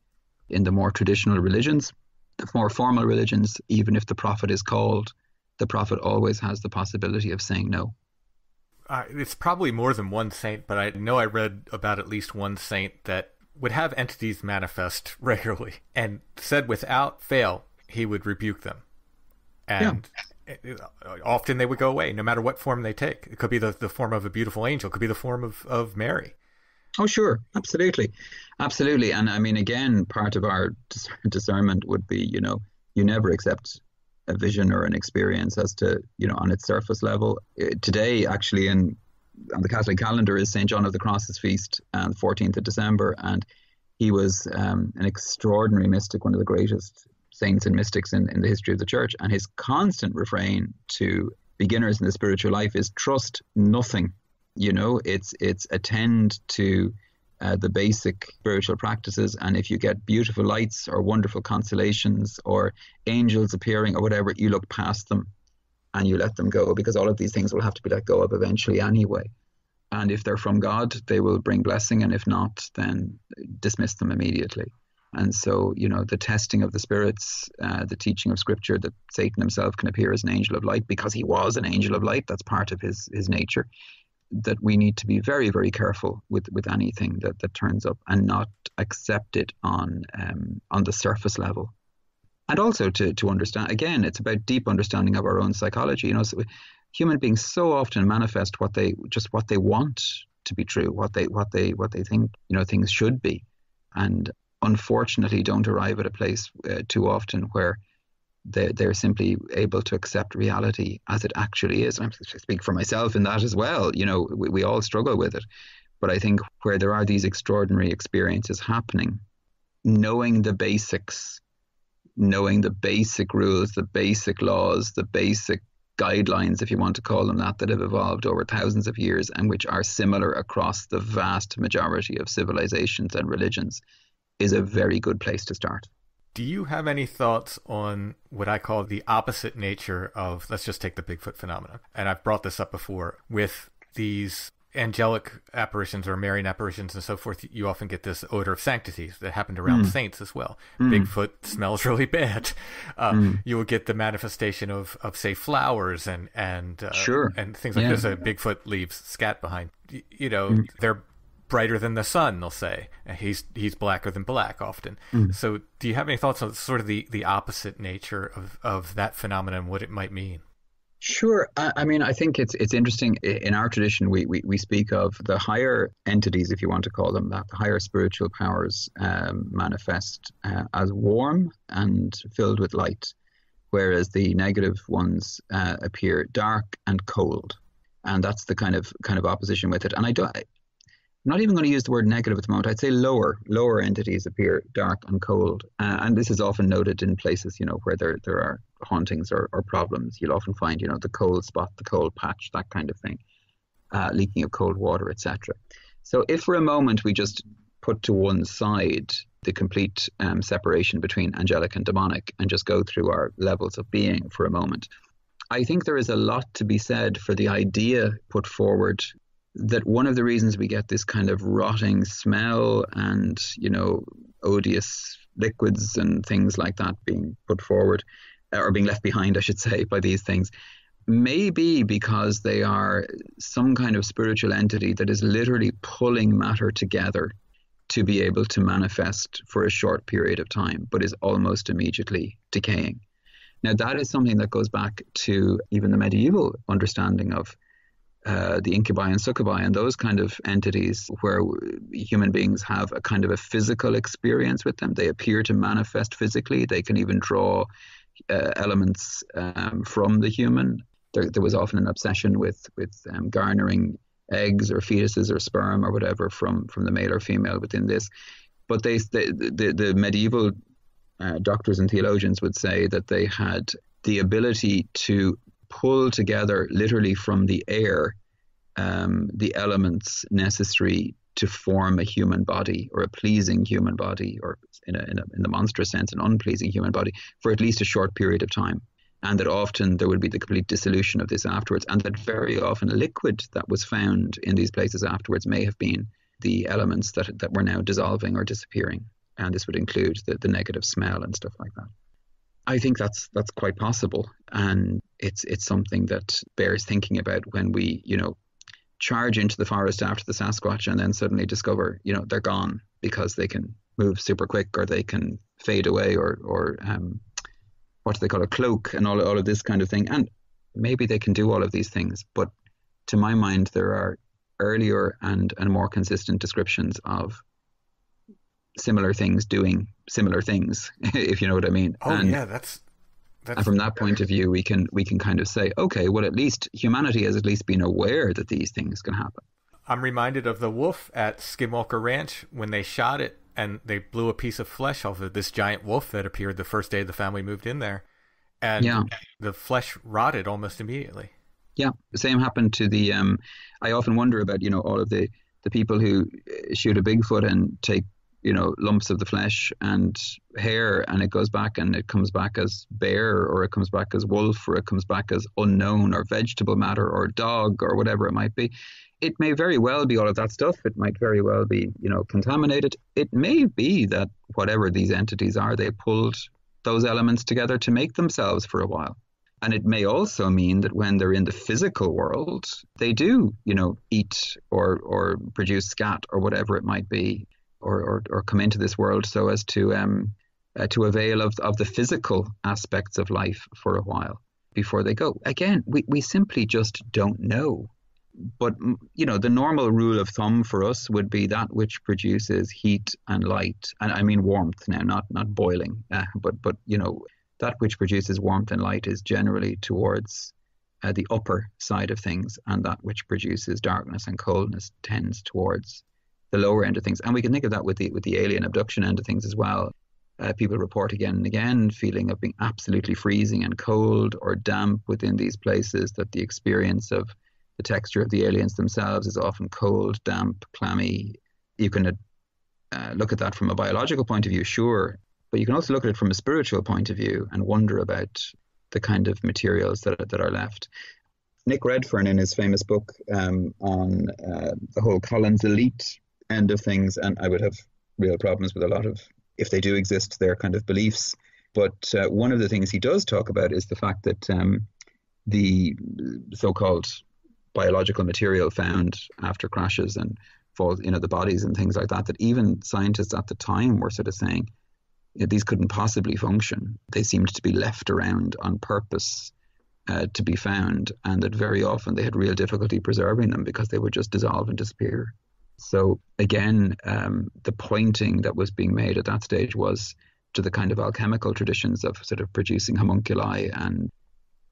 In the more traditional religions, the more formal religions, even if the prophet is called, the prophet always has the possibility of saying no. It's probably more than one saint, but I know I read about at least one saint that would have entities manifest regularly and said without fail he would rebuke them. And often they would go away, no matter what form they take. It could be the form of a beautiful angel. It could be the form of Mary. Oh, sure. Absolutely. Absolutely. And I mean, again, part of our discernment would be, you never accept a vision or an experience as to, on its surface level. Today, actually, on the Catholic calendar is St. John of the Cross's feast, on the 14th of December. And he was an extraordinary mystic, one of the greatest saints and mystics in the history of the church. And his constant refrain to beginners in the spiritual life is trust nothing. It's attend to the basic spiritual practices. And if you get beautiful lights or wonderful consolations or angels appearing or whatever, you look past them and you let them go, because all of these things will have to be let go of eventually anyway. And if they're from God, they will bring blessing. And if not, then dismiss them immediately. And so, the testing of the spirits, the teaching of Scripture that Satan himself can appear as an angel of light because he was an angel of light. That's part of his nature. That we need to be very, very careful with anything that turns up and not accept it on the surface level. And also to understand, again, it's about deep understanding of our own psychology. So human beings so often manifest what they want to be true, what they think things should be, and unfortunately don't arrive at a place too often where they're simply able to accept reality as it actually is. And I speak for myself in that as well. We all struggle with it. But I think where there are these extraordinary experiences happening, knowing the basics, knowing the basic rules, the basic laws, the basic guidelines, if you want to call them that have evolved over thousands of years and which are similar across the vast majority of civilizations and religions, is a very good place to start. Do you have any thoughts on what I call the opposite nature of, let's just take the Bigfoot phenomenon, and I've brought this up before, with these angelic apparitions or Marian apparitions and so forth? You often get this odor of sanctity that happened around saints as well. Bigfoot smells really bad. You will get the manifestation of say, flowers and things like this. A Bigfoot leaves scat behind. They're brighter than the sun, they'll say. He's blacker than black often. So do you have any thoughts on sort of the opposite nature of that phenomenon, what it might mean? Sure. I mean, I think it's interesting. In our tradition, we speak of the higher entities, if you want to call them that, the higher spiritual powers manifest as warm and filled with light, whereas the negative ones appear dark and cold. And that's the kind of opposition with it. And I'm not even going to use the word negative at the moment. I'd say lower entities appear dark and cold. And this is often noted in places, where there are hauntings or problems. You'll often find, the cold spot, the cold patch, that kind of thing, leaking of cold water, etc. So if for a moment we just put to one side the complete separation between angelic and demonic and just go through our levels of being for a moment, I think there is a lot to be said for the idea put forward that one of the reasons we get this kind of rotting smell and, odious liquids and things like that being put forward, or being left behind, I should say, by these things, may be because they are some kind of spiritual entity that is literally pulling matter together to be able to manifest for a short period of time, but is almost immediately decaying. Now, that is something that goes back to even the medieval understanding of the incubi and succubi and those kind of entities where human beings have a kind of a physical experience with them. They appear to manifest physically. They can even draw elements from the human. There was often an obsession with garnering eggs or fetuses or sperm or whatever from the male or female within this. But the medieval doctors and theologians would say that they had the ability to pull together literally from the air the elements necessary to form a human body, or a pleasing human body, or in the monstrous sense, an unpleasing human body, for at least a short period of time. And that often there would be the complete dissolution of this afterwards, and that very often liquid that was found in these places afterwards may have been the elements that were now dissolving or disappearing. And this would include the negative smell and stuff like that. I think that's quite possible, and it's something that bears thinking about when we, charge into the forest after the Sasquatch and then suddenly discover, they're gone because they can move super quick, or they can fade away, or what do they call a cloak, and all of this kind of thing. And maybe they can do all of these things, but to my mind, there are earlier and more consistent descriptions of similar things doing similar things, if you know what I mean. That's and from that point of view, we can kind of say, okay, well, at least humanity has at least been aware that these things can happen. I'm reminded of the wolf at Skinwalker Ranch when they shot it and they blew a piece of flesh off of this giant wolf that appeared the first day the family moved in there, and the flesh rotted almost immediately. Yeah, the same happened to the. I often wonder about all of the people who shoot a Bigfoot and take lumps of the flesh and hair, and it goes back and it comes back as bear, or it comes back as wolf, or it comes back as unknown, or vegetable matter, or dog, or whatever it might be. It may very well be all of that stuff. It might very well be, contaminated. It may be that whatever these entities are, they pulled those elements together to make themselves for a while. And it may also mean that when they're in the physical world, they do, eat or produce scat or whatever it might be, or come into this world so as to avail of the physical aspects of life for a while before they go. Again, we simply just don't know. But, the normal rule of thumb for us would be that which produces heat and light, and I mean warmth now, not boiling, but that which produces warmth and light is generally towards the upper side of things, and that which produces darkness and coldness tends towards the lower end of things. And we can think of that with the alien abduction end of things as well. People report again and again feeling of being absolutely freezing and cold or damp within these places, that the experience of the texture of the aliens themselves is often cold, damp, clammy. You can look at that from a biological point of view, sure, but you can also look at it from a spiritual point of view and wonder about the kind of materials that are left. Nick Redfern, in his famous book on the whole Collins elite end of things, and I would have real problems with a lot of, if they do exist, their kind of beliefs. But one of the things he does talk about is the fact that the so-called biological material found after crashes and falls, the bodies and things like that even scientists at the time were sort of saying, these couldn't possibly function. They seemed to be left around on purpose to be found, and that very often they had real difficulty preserving them because they would just dissolve and disappear. So again, the pointing that was being made at that stage was to the kind of alchemical traditions of sort of producing homunculi and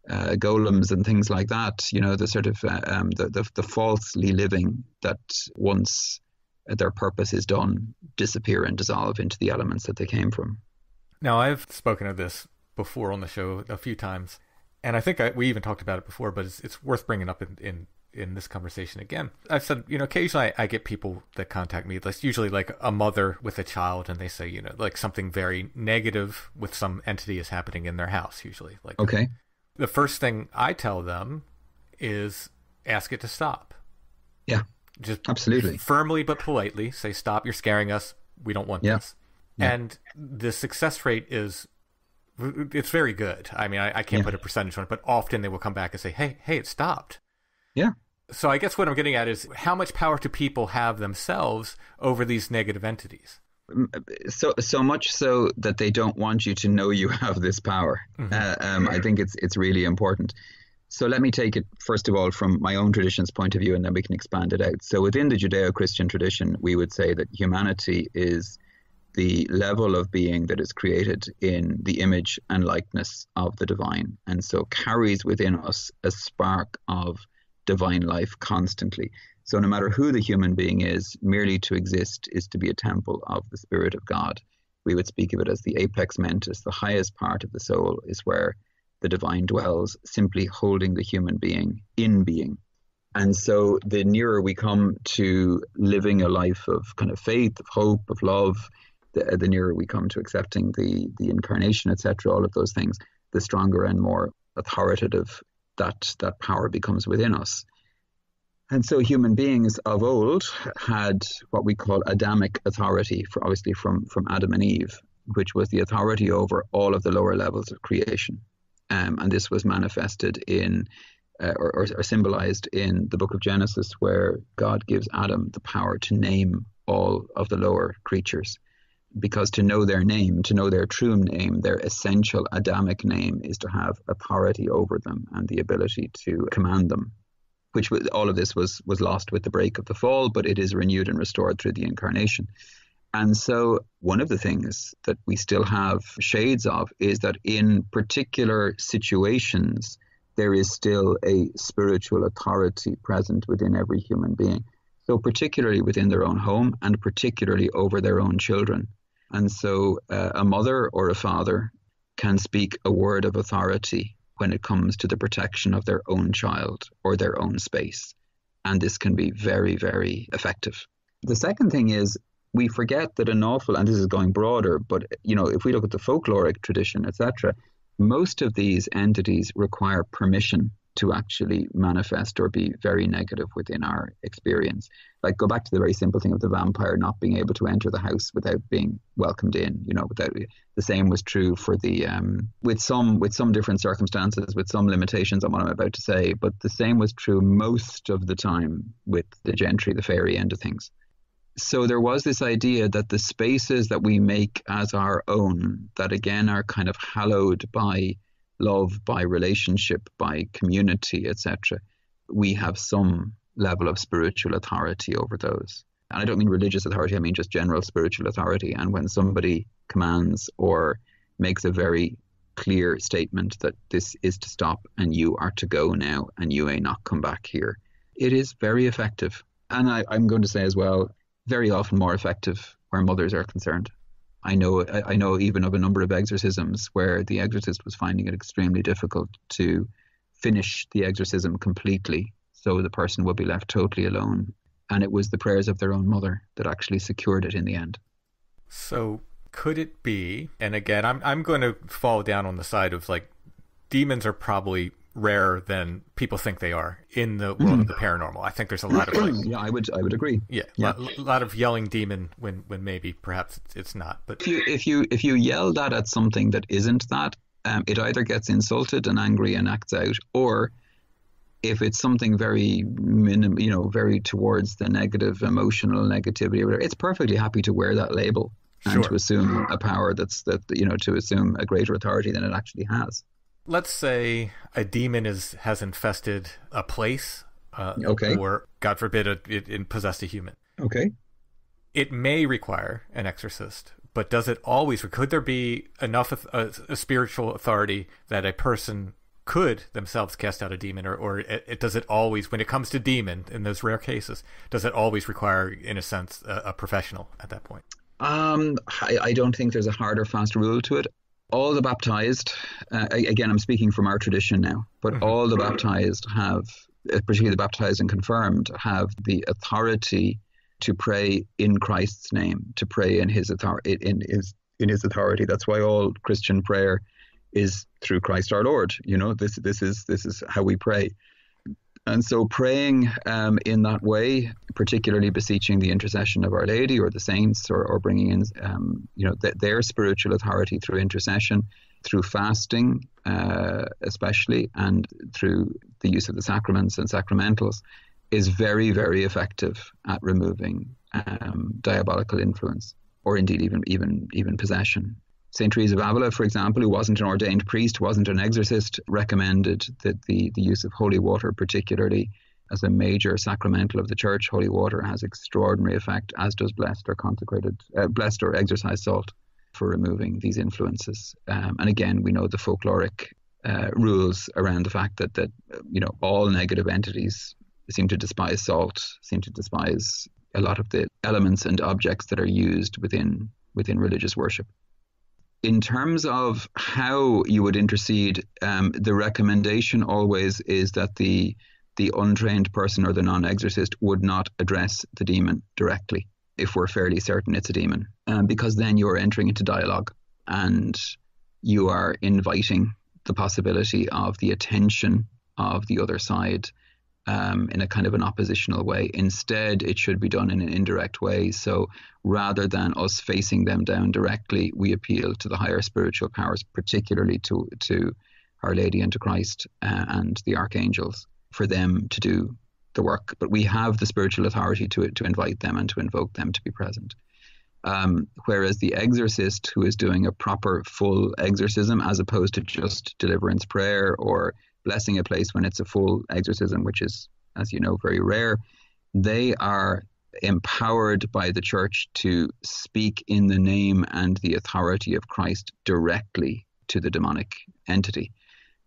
golems and things like that, the sort of the falsely living that once their purpose is done, disappear and dissolve into the elements that they came from. Now, I've spoken of this before on the show a few times, and I think we even talked about it before, but it's worth bringing up in this conversation again. I've said, occasionally I get people that contact me, that's usually like a mother with a child, and they say, like something very negative with some entity is happening in their house, usually. Like, okay. The first thing I tell them is ask it to stop. Yeah, just absolutely. Firmly but politely say, stop, you're scaring us. We don't want this. Yeah. And the success rate it's very good. I mean, I can't put a percentage on it, but often they will come back and say, hey, it stopped. Yeah. So I guess what I'm getting at is, how much power do people have themselves over these negative entities? So much so that they don't want you to know you have this power. Mm-hmm. I think it's really important. So let me take it, first of all, from my own tradition's point of view, and then we can expand it out. So within the Judeo-Christian tradition, we would say that humanity is the level of being that is created in the image and likeness of the divine, and so carries within us a spark of divine life constantly. So no matter who the human being is, merely to exist is to be a temple of the Spirit of God. We would speak of it as the apex mentis, the highest part of the soul is where the divine dwells, simply holding the human being in being. And so the nearer we come to living a life of kind of faith, of hope, of love, the nearer we come to accepting the incarnation, etc., all of those things, the stronger and more authoritative that power becomes within us. And so human beings of old had what we call Adamic authority, obviously from Adam and Eve, which was the authority over all of the lower levels of creation. And this was manifested in, or symbolized in the book of Genesis, where God gives Adam the power to name all of the lower creatures. Because to know their name, to know their true name, their essential Adamic name, is to have authority over them and the ability to command them. Which all of this was lost with the break of the fall, but it is renewed and restored through the incarnation. And so one of the things that we still have shades of is that in particular situations, there is still a spiritual authority present within every human being. So particularly within their own home and particularly over their own children. And so a mother or a father can speak a word of authority when it comes to the protection of their own child or their own space. And this can be very, very effective. The second thing is we forget that and this is going broader, but if we look at the folkloric tradition, etc., most of these entities require permission to actually manifest or be very negative within our experience. Like, go back to the very simple thing of the vampire not being able to enter the house without being welcomed in. The same was true for the with some different circumstances, with some limitations on what I'm about to say, but the same was true most of the time with the gentry, the fairy end of things. So there was this idea that the spaces that we make as our own, that again are kind of hallowed by love, by relationship, by community, etc., we have some level of spiritual authority over those. And I don't mean religious authority, I mean just general spiritual authority. And when somebody commands or makes a very clear statement that this is to stop and you are to go now and you may not come back here, it is very effective. And I'm going to say as well, very often more effective where mothers are concerned. I know even of a number of exorcisms where the exorcist was finding it extremely difficult to finish the exorcism completely, so the person would be left totally alone. And it was the prayers of their own mother that actually secured it in the end. So could it be, and again, I'm going to fall down on the side of like, demons are probably rarer than people think they are in the world of the paranormal. I think there's a lot of like, yeah, I would agree. Yeah, yeah. A lot of yelling demon when maybe perhaps it's not. But if you yell that at something that isn't that, it either gets insulted and angry and acts out, or if it's something very very towards the negative emotional negativity or whatever, it's perfectly happy to wear that label and to assume a power to assume a greater authority than it actually has. Let's say a demon has infested a place, or God forbid, it possessed a human. Okay. It may require an exorcist, but does it always? Could there be enough a spiritual authority that a person could themselves cast out a demon, or does it always, when it comes to demon in those rare cases, does it always require, in a sense, a professional at that point? I don't think there's a hard or fast rule to it. All the baptized, again, I'm speaking from our tradition now, but all the baptized have, particularly the baptized and confirmed, have the authority to pray in Christ's name, to pray in His authority. In His authority. That's why all Christian prayer is through Christ our Lord. This is how we pray. And so praying in that way, particularly beseeching the intercession of Our Lady or the saints, or bringing in their spiritual authority through intercession, through fasting especially, and through the use of the sacraments and sacramentals, is very, very effective at removing diabolical influence, or indeed even possession. St. Teresa of Avila, for example, who wasn't an ordained priest, wasn't an exorcist, recommended that the use of holy water, particularly as a major sacramental of the Church, holy water has extraordinary effect, as does blessed or exorcised salt, for removing these influences. And again, we know the folkloric rules around the fact that all negative entities seem to despise salt, seem to despise a lot of the elements and objects that are used within religious worship. In terms of how you would intercede, the recommendation always is that the untrained person or the non-exorcist would not address the demon directly if we're fairly certain it's a demon, because then you're entering into dialogue and you are inviting the possibility of the attention of the other side in a kind of an oppositional way. Instead, it should be done in an indirect way. So rather than us facing them down directly, we appeal to the higher spiritual powers, particularly to Our Lady and to Christ and the archangels, for them to do the work. But we have the spiritual authority to invite them and to invoke them to be present. Whereas the exorcist, who is doing a proper full exorcism as opposed to just deliverance prayer or blessing a place when it's a full exorcism, which is, as you know, very rare, they are empowered by the Church to speak in the name and the authority of Christ directly to the demonic entity.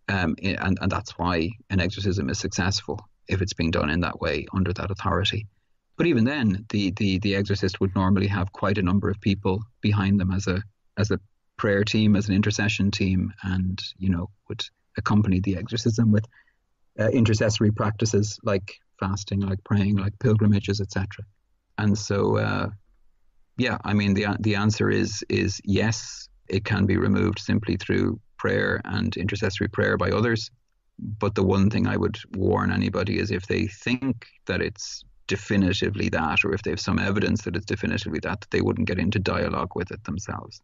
And that's why an exorcism is successful, if it's being done in that way, under that authority. But even then, the exorcist would normally have quite a number of people behind them as a prayer team, as an intercession team, and would accompany the exorcism with intercessory practices like fasting, like praying, like pilgrimages, etc. And so, the answer is yes, it can be removed simply through prayer and intercessory prayer by others. But the one thing I would warn anybody is, if they think that it's definitively that, or if they have some evidence that it's definitively that they wouldn't get into dialogue with it themselves.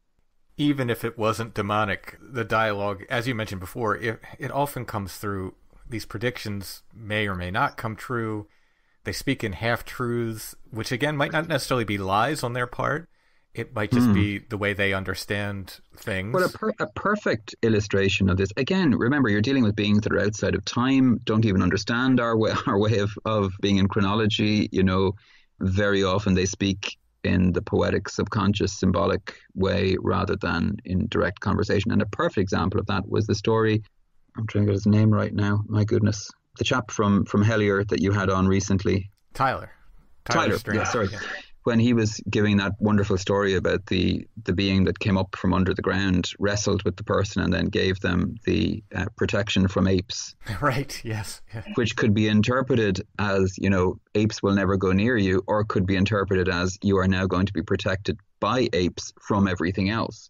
Even if it wasn't demonic, the dialogue, as you mentioned before, it often comes through. These predictions may or may not come true. They speak in half-truths, which again might not necessarily be lies on their part. It might just be the way they understand things. Well, a perfect illustration of this, again, remember, you're dealing with beings that are outside of time, don't even understand our way of being in chronology. Very often they speak in the poetic, subconscious, symbolic way rather than in direct conversation. And a perfect example of that was the story, I'm trying to get his name right now, my goodness, the chap from Hellier that you had on recently. Tyler. Tyler, Strange. yeah, sorry. when he was giving that wonderful story about the being that came up from under the ground, wrestled with the person, and then gave them the protection from apes. Right, yes. Yeah. Which could be interpreted as, apes will never go near you, or could be interpreted as you are now going to be protected by apes from everything else,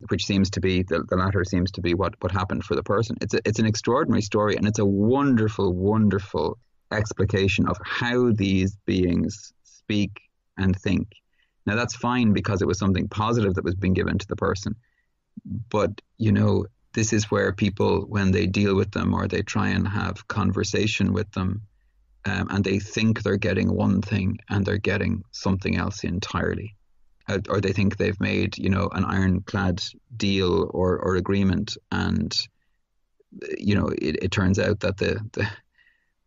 which seems to be, the latter seems to be what happened for the person. It's an extraordinary story, and it's a wonderful, wonderful explication of how these beings speak and think. Now that's fine because it was something positive that was being given to the person. But, this is where people, when they deal with them or they try and have conversation with them, and they think they're getting one thing and they're getting something else entirely. Or they think they've made, an ironclad deal or agreement, and, it turns out that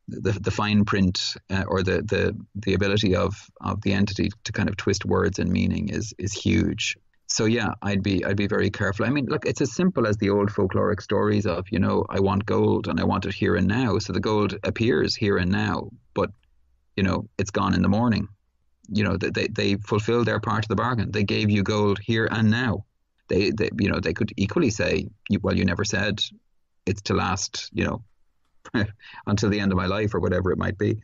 the fine print or the ability of the entity to kind of twist words and meaning is huge. So yeah, I'd be very careful. I mean, look, it's as simple as the old folkloric stories of, I want gold and I want it here and now. So the gold appears here and now, but it's gone in the morning. They fulfilled their part of the bargain. They gave you gold here and now. They could equally say, well, you never said it's to last, until the end of my life or whatever it might be.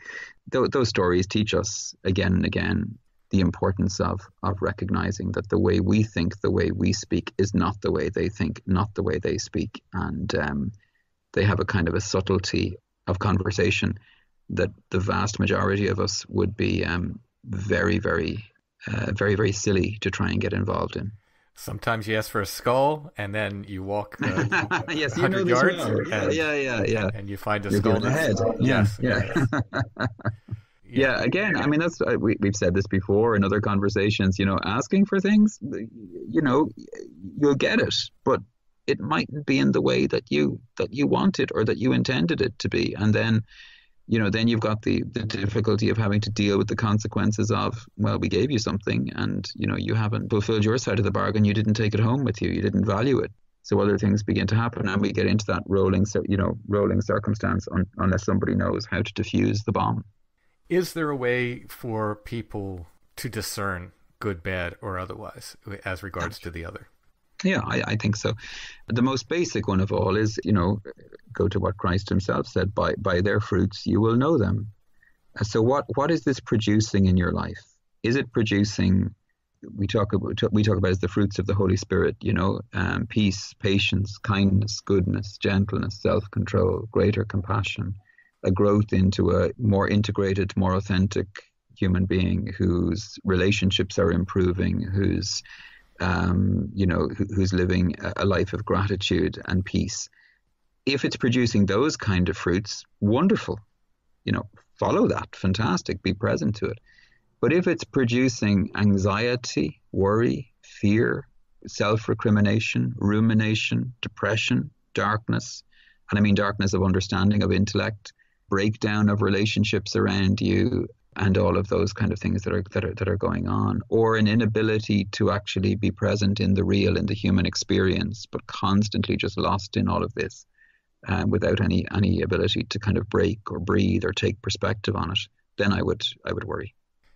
Those stories teach us again and again the importance of recognizing that the way we think, the way we speak is not the way they think, not the way they speak. And they have a kind of a subtlety of conversation that the vast majority of us would be very, very, very, very silly to try and get involved in. Sometimes you ask for a skull, and then you walk yes, 100 yards. Well. Yeah. And you find a You're skull. going ahead. Yes. Yeah. Again, I mean, that's we've said this before in other conversations. Asking for things, you'll get it, but it mightn't be in the way that you want it or that you intended it to be, and then. Then you've got the difficulty of having to deal with the consequences of, well, we gave you something and, you haven't fulfilled your side of the bargain. You didn't take it home with you. You didn't value it. So other things begin to happen, and we get into that rolling circumstance unless somebody knows how to defuse the bomb. Is there a way for people to discern good, bad, or otherwise as regards to the other? Yeah, I think so. The most basic one of all is, go to what Christ himself said, by their fruits you will know them. So what is this producing in your life? Is it producing, we talk about as the fruits of the Holy Spirit, peace, patience, kindness, goodness, gentleness, self-control, greater compassion, a growth into a more integrated, more authentic human being whose relationships are improving, who's living a life of gratitude and peace. If it's producing those kind of fruits, wonderful. Follow that, fantastic, be present to it. But if it's producing anxiety, worry, fear, self-recrimination, rumination, depression, darkness, and I mean darkness of understanding, of intellect, breakdown of relationships around you, and all of those kind of things that are going on, or an inability to actually be present in the real, in the human experience, but constantly just lost in all of this, without any ability to kind of break or breathe or take perspective on it, then I would worry.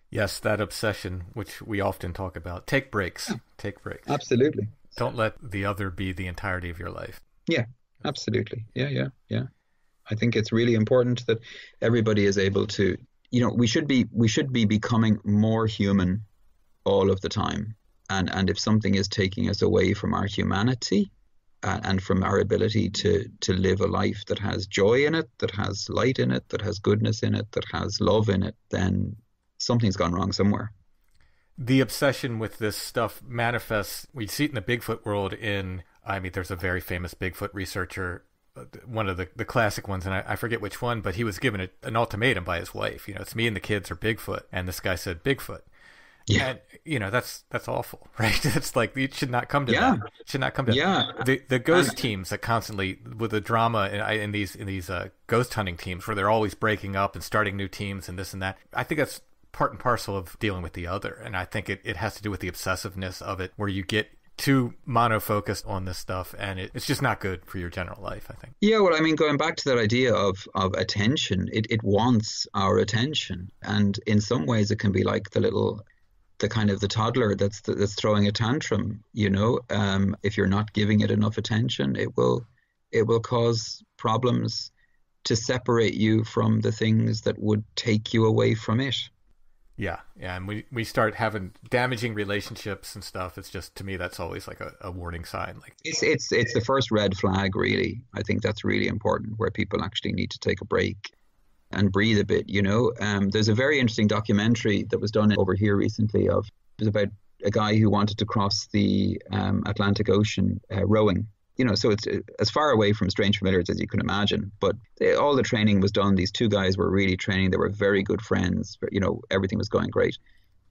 Yes, that obsession, which we often talk about. Take breaks. Take breaks. Absolutely. Don't let the other be the entirety of your life. Yeah, absolutely. Yeah. I think it's really important that everybody is able to. We should be becoming more human all of the time. And if something is taking us away from our humanity and from our ability to live a life that has joy in it, that has light in it, that has goodness in it, that has love in it, then something's gone wrong somewhere. The obsession with this stuff manifests, we see it in the Bigfoot world there's a very famous Bigfoot researcher, one of the classic ones, and I forget which one, but he was given an ultimatum by his wife. It's me and the kids or Bigfoot. And this guy said, Bigfoot. Yeah. And, that's awful, right? It's like, it should not come to that. It should not come to the ghost teams that constantly, with the drama in these ghost hunting teams where they're always breaking up and starting new teams and this and that. I think that's part and parcel of dealing with the other. And I think it has to do with the obsessiveness of it, where you get too mono-focused on this stuff, and it's just not good for your general life, I think. Yeah, well, I mean, going back to that idea of attention, it wants our attention. And in some ways it can be like the the kind of the toddler that's throwing a tantrum. If you're not giving it enough attention, it will cause problems to separate you from the things that would take you away from it. Yeah, and we start having damaging relationships and stuff. It's just, to me, that's always like a warning sign. Like it's the first red flag, really. I think that's really important, where people actually need to take a break and breathe a bit. There's a very interesting documentary that was done over here recently. It was about a guy who wanted to cross the Atlantic Ocean rowing. So it's as far away from strange familiars as you can imagine. But all the training was done. These two guys were really training. They were very good friends. Everything was going great.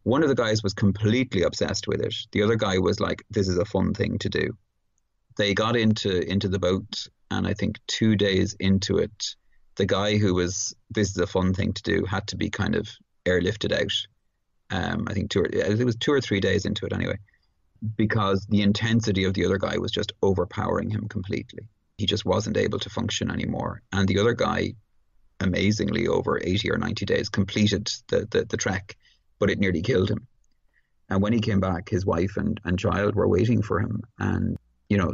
One of the guys was completely obsessed with it. The other guy was like, this is a fun thing to do. They got into the boat, and I think 2 days into it, the guy who was, this is a fun thing to do, had to be kind of airlifted out. I think it was 2 or 3 days into it anyway, because the intensity of the other guy was just overpowering him completely. He just wasn't able to function anymore. And the other guy, amazingly, over 80 or 90 days, completed the trek, but it nearly killed him. And when he came back, his wife and child were waiting for him. And,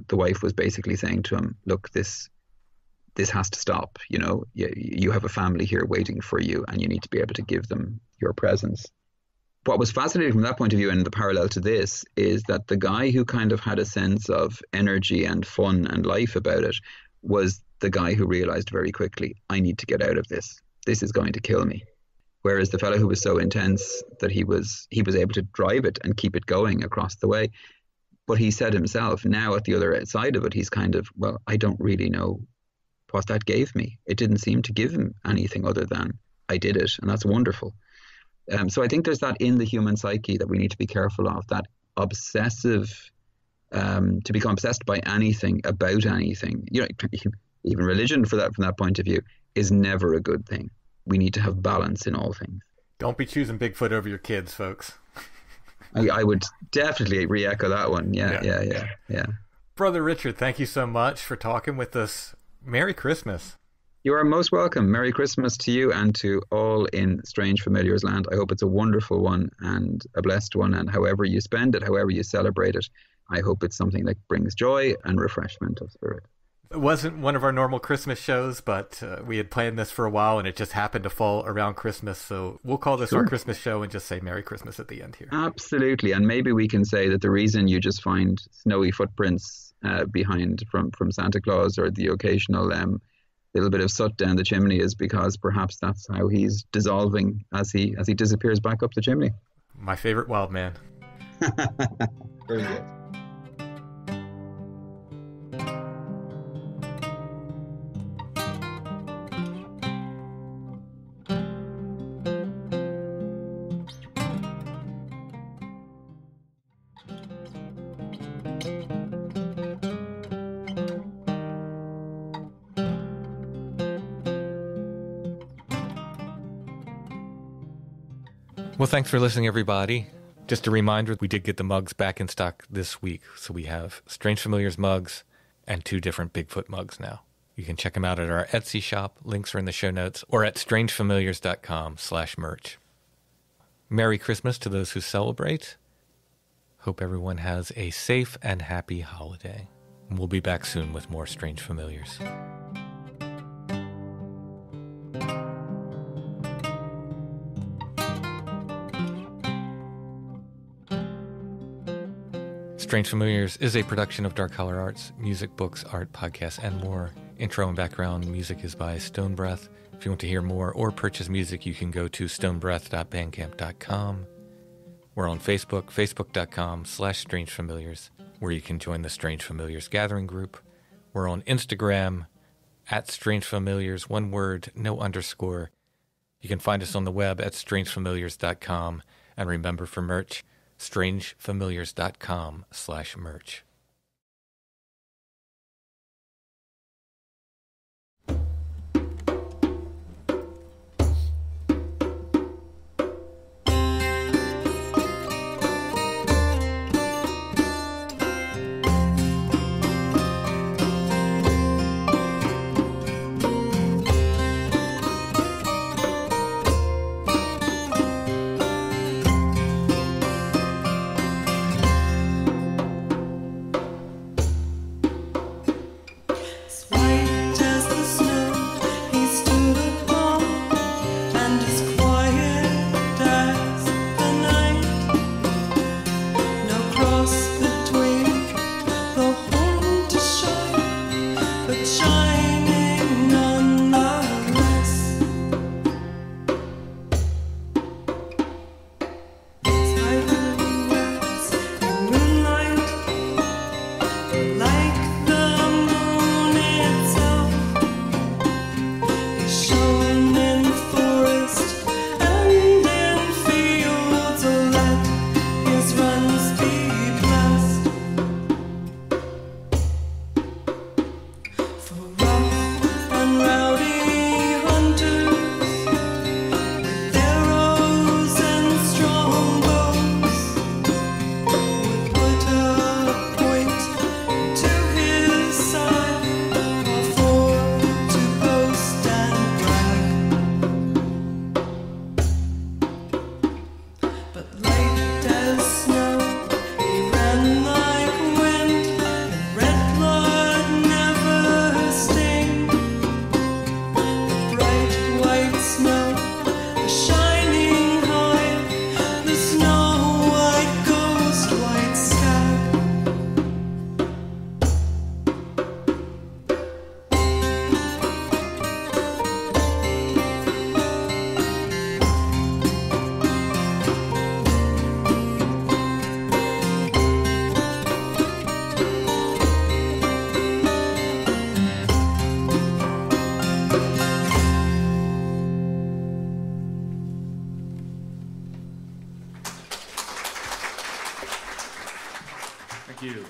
the wife was basically saying to him, look, this has to stop. You have a family here waiting for you, and you need to be able to give them your presence. What was fascinating from that point of view, and the parallel to this, is that the guy who kind of had a sense of energy and fun and life about it was the guy who realized very quickly, I need to get out of this. This is going to kill me. Whereas the fellow who was so intense that he was able to drive it and keep it going across the way. But he said himself, now at the other side of it, he's kind of, well, I don't really know what that gave me. It didn't seem to give him anything other than I did it, and that's wonderful. So I think there's that in the human psyche that we need to be careful of, that obsessive, to become obsessed by anything, about anything, even religion from that point of view, is never a good thing. We need to have balance in all things. Don't be choosing Bigfoot over your kids, folks. I would definitely re-echo that one. Yeah. Brother Richard, thank you so much for talking with us. Merry Christmas. You are most welcome. Merry Christmas to you and to all in Strange Familiars land. I hope it's a wonderful one and a blessed one. And however you spend it, however you celebrate it, I hope it's something that brings joy and refreshment of spirit. It wasn't one of our normal Christmas shows, but we had planned this for a while, and it just happened to fall around Christmas. So we'll call this our Christmas show and just say Merry Christmas at the end here. Absolutely. And maybe we can say that the reason you just find snowy footprints behind from Santa Claus, or the occasional little bit of soot down the chimney, is because perhaps that's how he's dissolving as he disappears back up the chimney. My favorite wild man. Very good. Well, thanks for listening, everybody. Just a reminder, we did get the mugs back in stock this week. So we have Strange Familiars mugs and 2 different Bigfoot mugs now. You can check them out at our Etsy shop. Links are in the show notes, or at strangefamiliars.com/merch. Merry Christmas to those who celebrate. Hope everyone has a safe and happy holiday. And we'll be back soon with more Strange Familiars. Strange Familiars is a production of Dark Color Arts, music, books, art, podcasts, and more. Intro and background music is by Stone Breath. If you want to hear more or purchase music, you can go to stonebreath.bandcamp.com. We're on Facebook, facebook.com/strangefamiliars, where you can join the Strange Familiars gathering group. We're on Instagram, @strangefamiliars, one word, no underscore. You can find us on the web at strangefamiliars.com. And remember, for merch, strangefamiliars.com/merch. you.